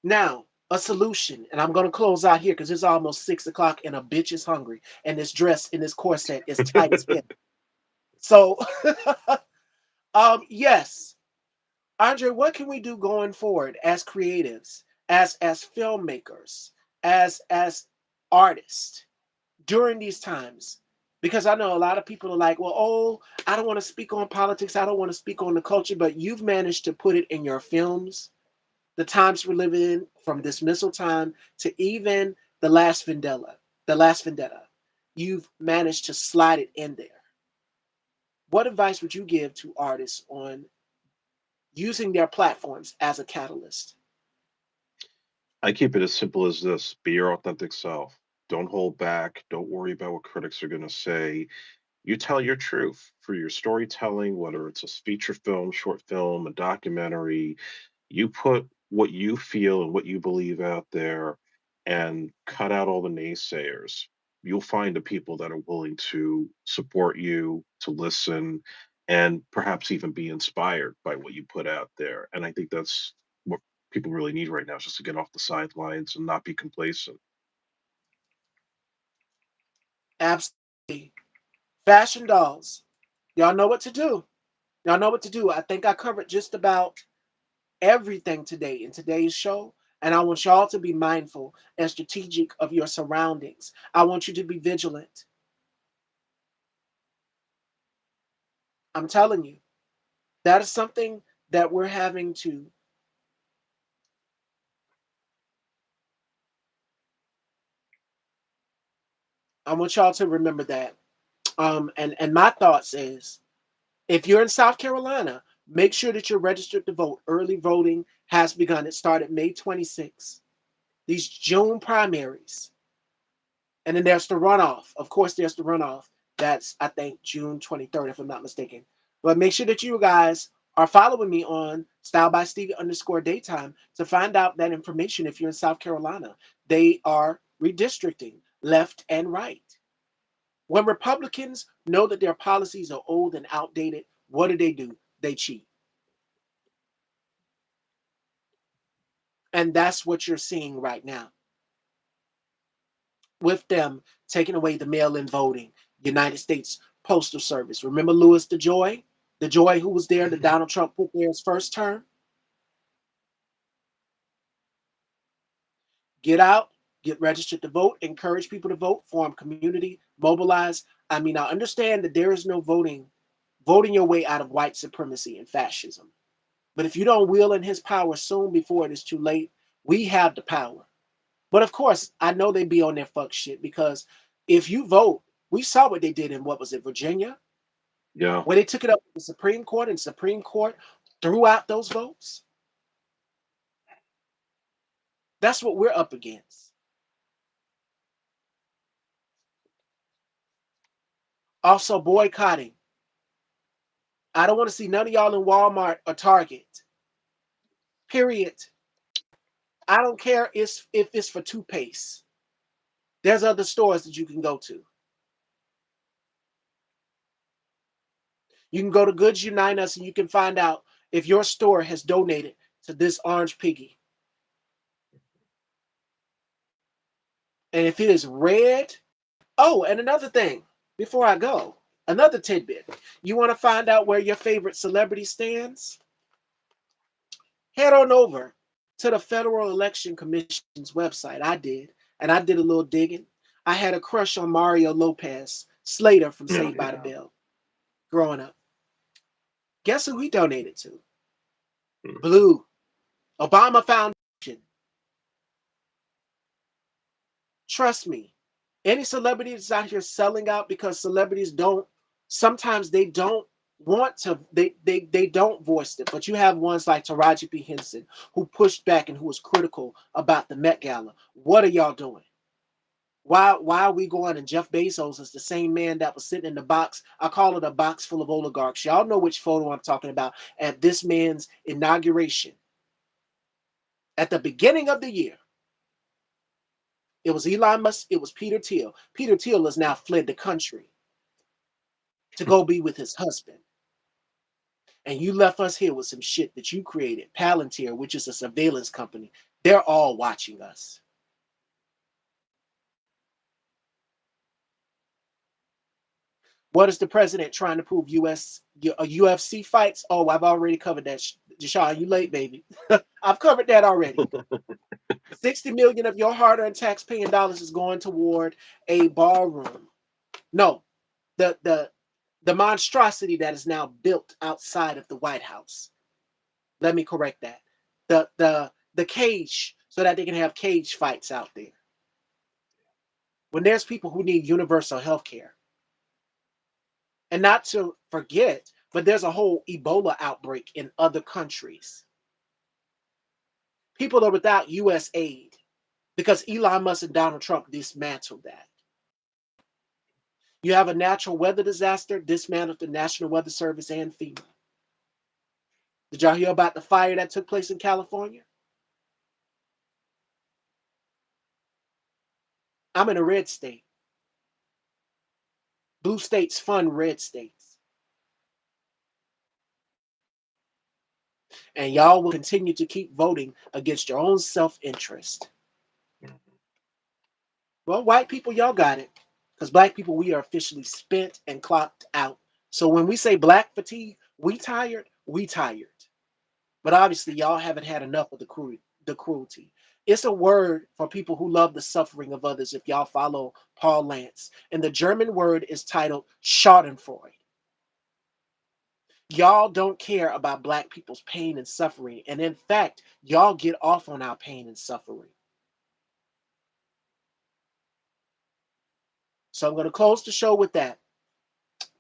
Speaker 1: Now, a solution, and I'm going to close out here because it's almost 6 o'clock and a bitch is hungry, and this dress in this corset is tight as hell. So, yes, Andre, what can we do going forward as creatives, as filmmakers, as artists during these times? Because I know a lot of people are like, well, oh, I don't want to speak on politics. I don't want to speak on the culture, but you've managed to put it in your films, the times we're living in, from dismissal time to even the last vendetta. You've managed to slide it in there. What advice would you give to artists on using their platforms as a catalyst?
Speaker 2: I keep it as simple as this: be your authentic self. Don't hold back. Don't worry about what critics are going to say. You tell your truth for your storytelling, whether it's a feature film, short film, a documentary. You put what you feel and what you believe out there and cut out all the naysayers. You'll find the people that are willing to support you, to listen, and perhaps even be inspired by what you put out there. And I think that's what people really need right now, is just to get off the sidelines and not be complacent.
Speaker 1: Absolutely. Fashion dolls. Y'all know what to do. Y'all know what to do. I think I covered just about everything today in today's show. And I want y'all to be mindful and strategic of your surroundings. I want you to be vigilant. I'm telling you, that is something that we're having to. I want y'all to remember that. And my thoughts is, if you're in South Carolina, make sure that you're registered to vote. Early voting has begun. It started May 26th. These June primaries. And then there's the runoff. Of course, there's the runoff. That's, I think, June 23rd, if I'm not mistaken. But make sure that you guys are following me on Style by Stevie underscore daytime to find out that information if you're in South Carolina. They are redistricting. left and right. When Republicans know that their policies are old and outdated, what do? They cheat. And that's what you're seeing right now with them taking away the mail-in voting, United States Postal Service. Remember Louis DeJoy who was there that Donald Trump put there his first term? Get out, get registered to vote, encourage people to vote, form community, mobilize. I mean, I understand that there is no voting your way out of white supremacy and fascism. But if you don't wield in his power soon before it is too late, we have the power. But of course, I know they be on their fuck shit because if you vote, we saw what they did in what was it, Virginia,
Speaker 2: Yeah.
Speaker 1: where they took it up with the Supreme Court and Supreme Court threw out those votes. That's what we're up against. Also, boycotting. I don't want to see none of y'all in Walmart or Target. Period. I don't care if it's for toothpaste. There's other stores that you can go to. You can go to Goods Unite Us and you can find out if your store has donated to this orange piggy. And if it is red, oh, and another thing, before I go, another tidbit. You want to find out where your favorite celebrity stands? Head on over to the Federal Election Commission's website. I did, and I did a little digging. I had a crush on Mario Lopez, Slater from Saved by the Bell, growing up. Guess who he donated to? Blue. Obama Foundation. Trust me, any celebrity that's out here selling out because celebrities don't, sometimes they don't want to, they don't voice it. But you have ones like Taraji P. Henson who pushed back and who was critical about the Met Gala. What are y'all doing? Why are we going and Jeff Bezos is the same man that was sitting in the box? I call it a box full of oligarchs. Y'all know which photo I'm talking about at this man's inauguration. At the beginning of the year, it was Elon Musk, it was Peter Thiel. Peter Thiel has now fled the country to go be with his husband. And you left us here with some shit that you created, Palantir, which is a surveillance company. They're all watching us. What is the president trying to prove UFC fights? Oh, I've already covered that. Deshaun, you late, baby. I've covered that already. 60 million of your hard-earned tax-paying dollars is going toward a ballroom. No, the monstrosity that is now built outside of the White House. Let me correct that. The cage, so that they can have cage fights out there. When there's people who need universal health care. And not to forget, but there's a whole Ebola outbreak in other countries. People are without US aid because Elon Musk and Donald Trump dismantled that. You have a natural weather disaster, dismantled the National Weather Service and FEMA. Did y'all hear about the fire that took place in California? I'm in a red state. Blue states fund red states. And y'all will continue to keep voting against your own self-interest. Well, white people, y'all got it. Because black people, we are officially spent and clocked out. So when we say black fatigue, we tired. But obviously, y'all haven't had enough of the cruelty. It's a word for people who love the suffering of others if y'all follow Paul Lance. And the German word is titled Schadenfreude. Y'all don't care about black people's pain and suffering. And in fact, y'all get off on our pain and suffering. So I'm going to close the show with that.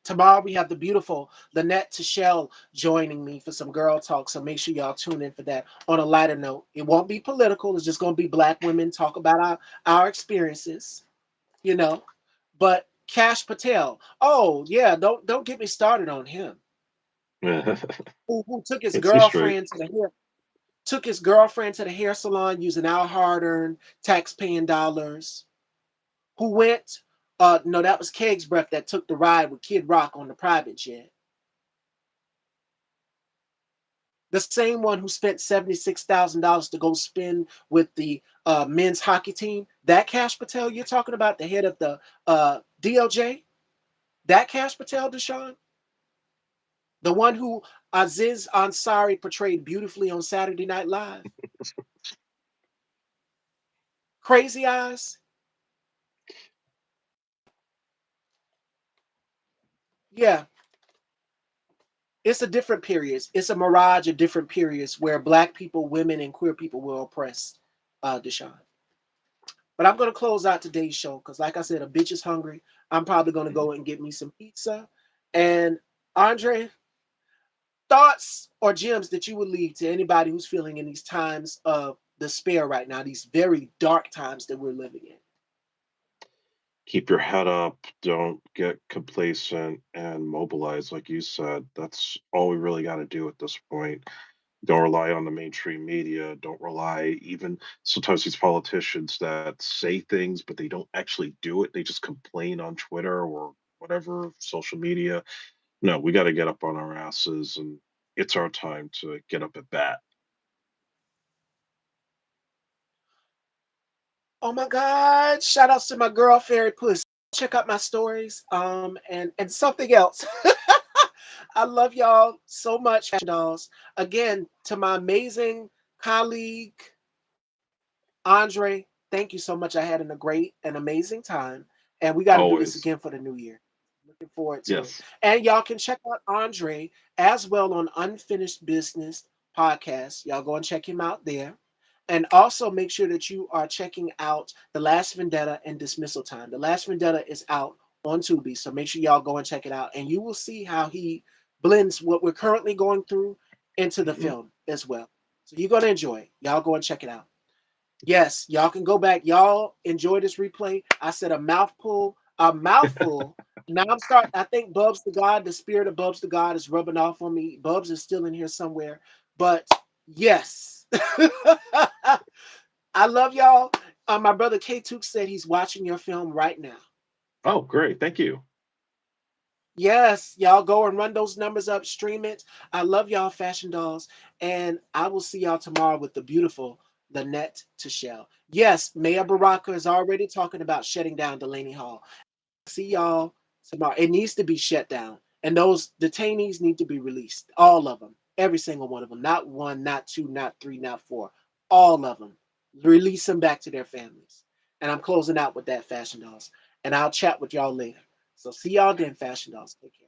Speaker 1: Tomorrow we have the beautiful Lynette Tichelle joining me for some girl talk. So make sure y'all tune in for that. On a lighter note, it won't be political. It's just going to be black women talk about our experiences, you know. But Cash Patel, oh yeah, don't get me started on him. Who took his girlfriend to the hair salon using our hard-earned tax-paying dollars. who went, no, that was Keg's Breath that took the ride with Kid Rock on the private jet. The same one who spent $76,000 to go spend with the men's hockey team. That Cash Patel you're talking about, the head of the DOJ, that Cash Patel, Deshaun, the one who Aziz Ansari portrayed beautifully on Saturday Night Live. Crazy Eyes. Yeah, it's a different periods. It's a mirage of different periods where black people, women, and queer people were oppressed, Deshaun. But I'm gonna close out today's show because, like I said, a bitch is hungry. I'm probably gonna go and get me some pizza. And Andre, thoughts or gems that you would leave to anybody who's feeling in these times of despair right now, these very dark times that we're living in.
Speaker 2: Keep your head up, don't get complacent, and mobilize, like you said. That's all we really got to do at this point. Don't rely on the mainstream media. Don't rely even sometimes these politicians that say things, but they don't actually do it. They just complain on Twitter or whatever social media. No, we got to get up on our asses, and it's our time to get up at bat.
Speaker 1: Oh my God! Shout outs to my girl Fairy Puss. Check out my stories. And something else. I love y'all so much, Fashion Dolls. Again, to my amazing colleague Andre, thank you so much. I had a great and amazing time, and we got to do this
Speaker 2: Always.
Speaker 1: again for the new year. Looking forward to it.
Speaker 2: Yes.
Speaker 1: And y'all can check out Andre as well on Unfinished Business podcast. Y'all go and check him out there. And also make sure that you are checking out The Last Vendetta and Dismissal Time. The Last Vendetta is out on Tubi, so make sure y'all go and check it out. And you will see how he blends what we're currently going through into the
Speaker 2: Mhm.
Speaker 1: film as well. So you're going to enjoy it. Y'all go and check it out. Yes, y'all can go back. Y'all enjoy this replay. I said a mouthful, a mouthful. Now I'm starting. I think Bubs the God, the spirit of Bubs the God is rubbing off on me. Bubs is still in here somewhere. But yes. I love y'all. My brother K Took said he's watching your film right now.
Speaker 2: Oh, great. Thank you.
Speaker 1: Yes, y'all go and run those numbers up, stream it. I love y'all, Fashion Dolls. And I will see y'all tomorrow with the beautiful Lynette Tichelle. Yes, Mayor Baraka is already talking about shutting down Delaney Hall. See y'all tomorrow. It needs to be shut down. And those detainees need to be released. All of them. Every single one of them. Not one, not two, not three, not four. All of them. Release them back to their families. And I'm closing out with that, Fashion Dolls. And I'll chat with y'all later. So see y'all then, Fashion Dolls. Take care.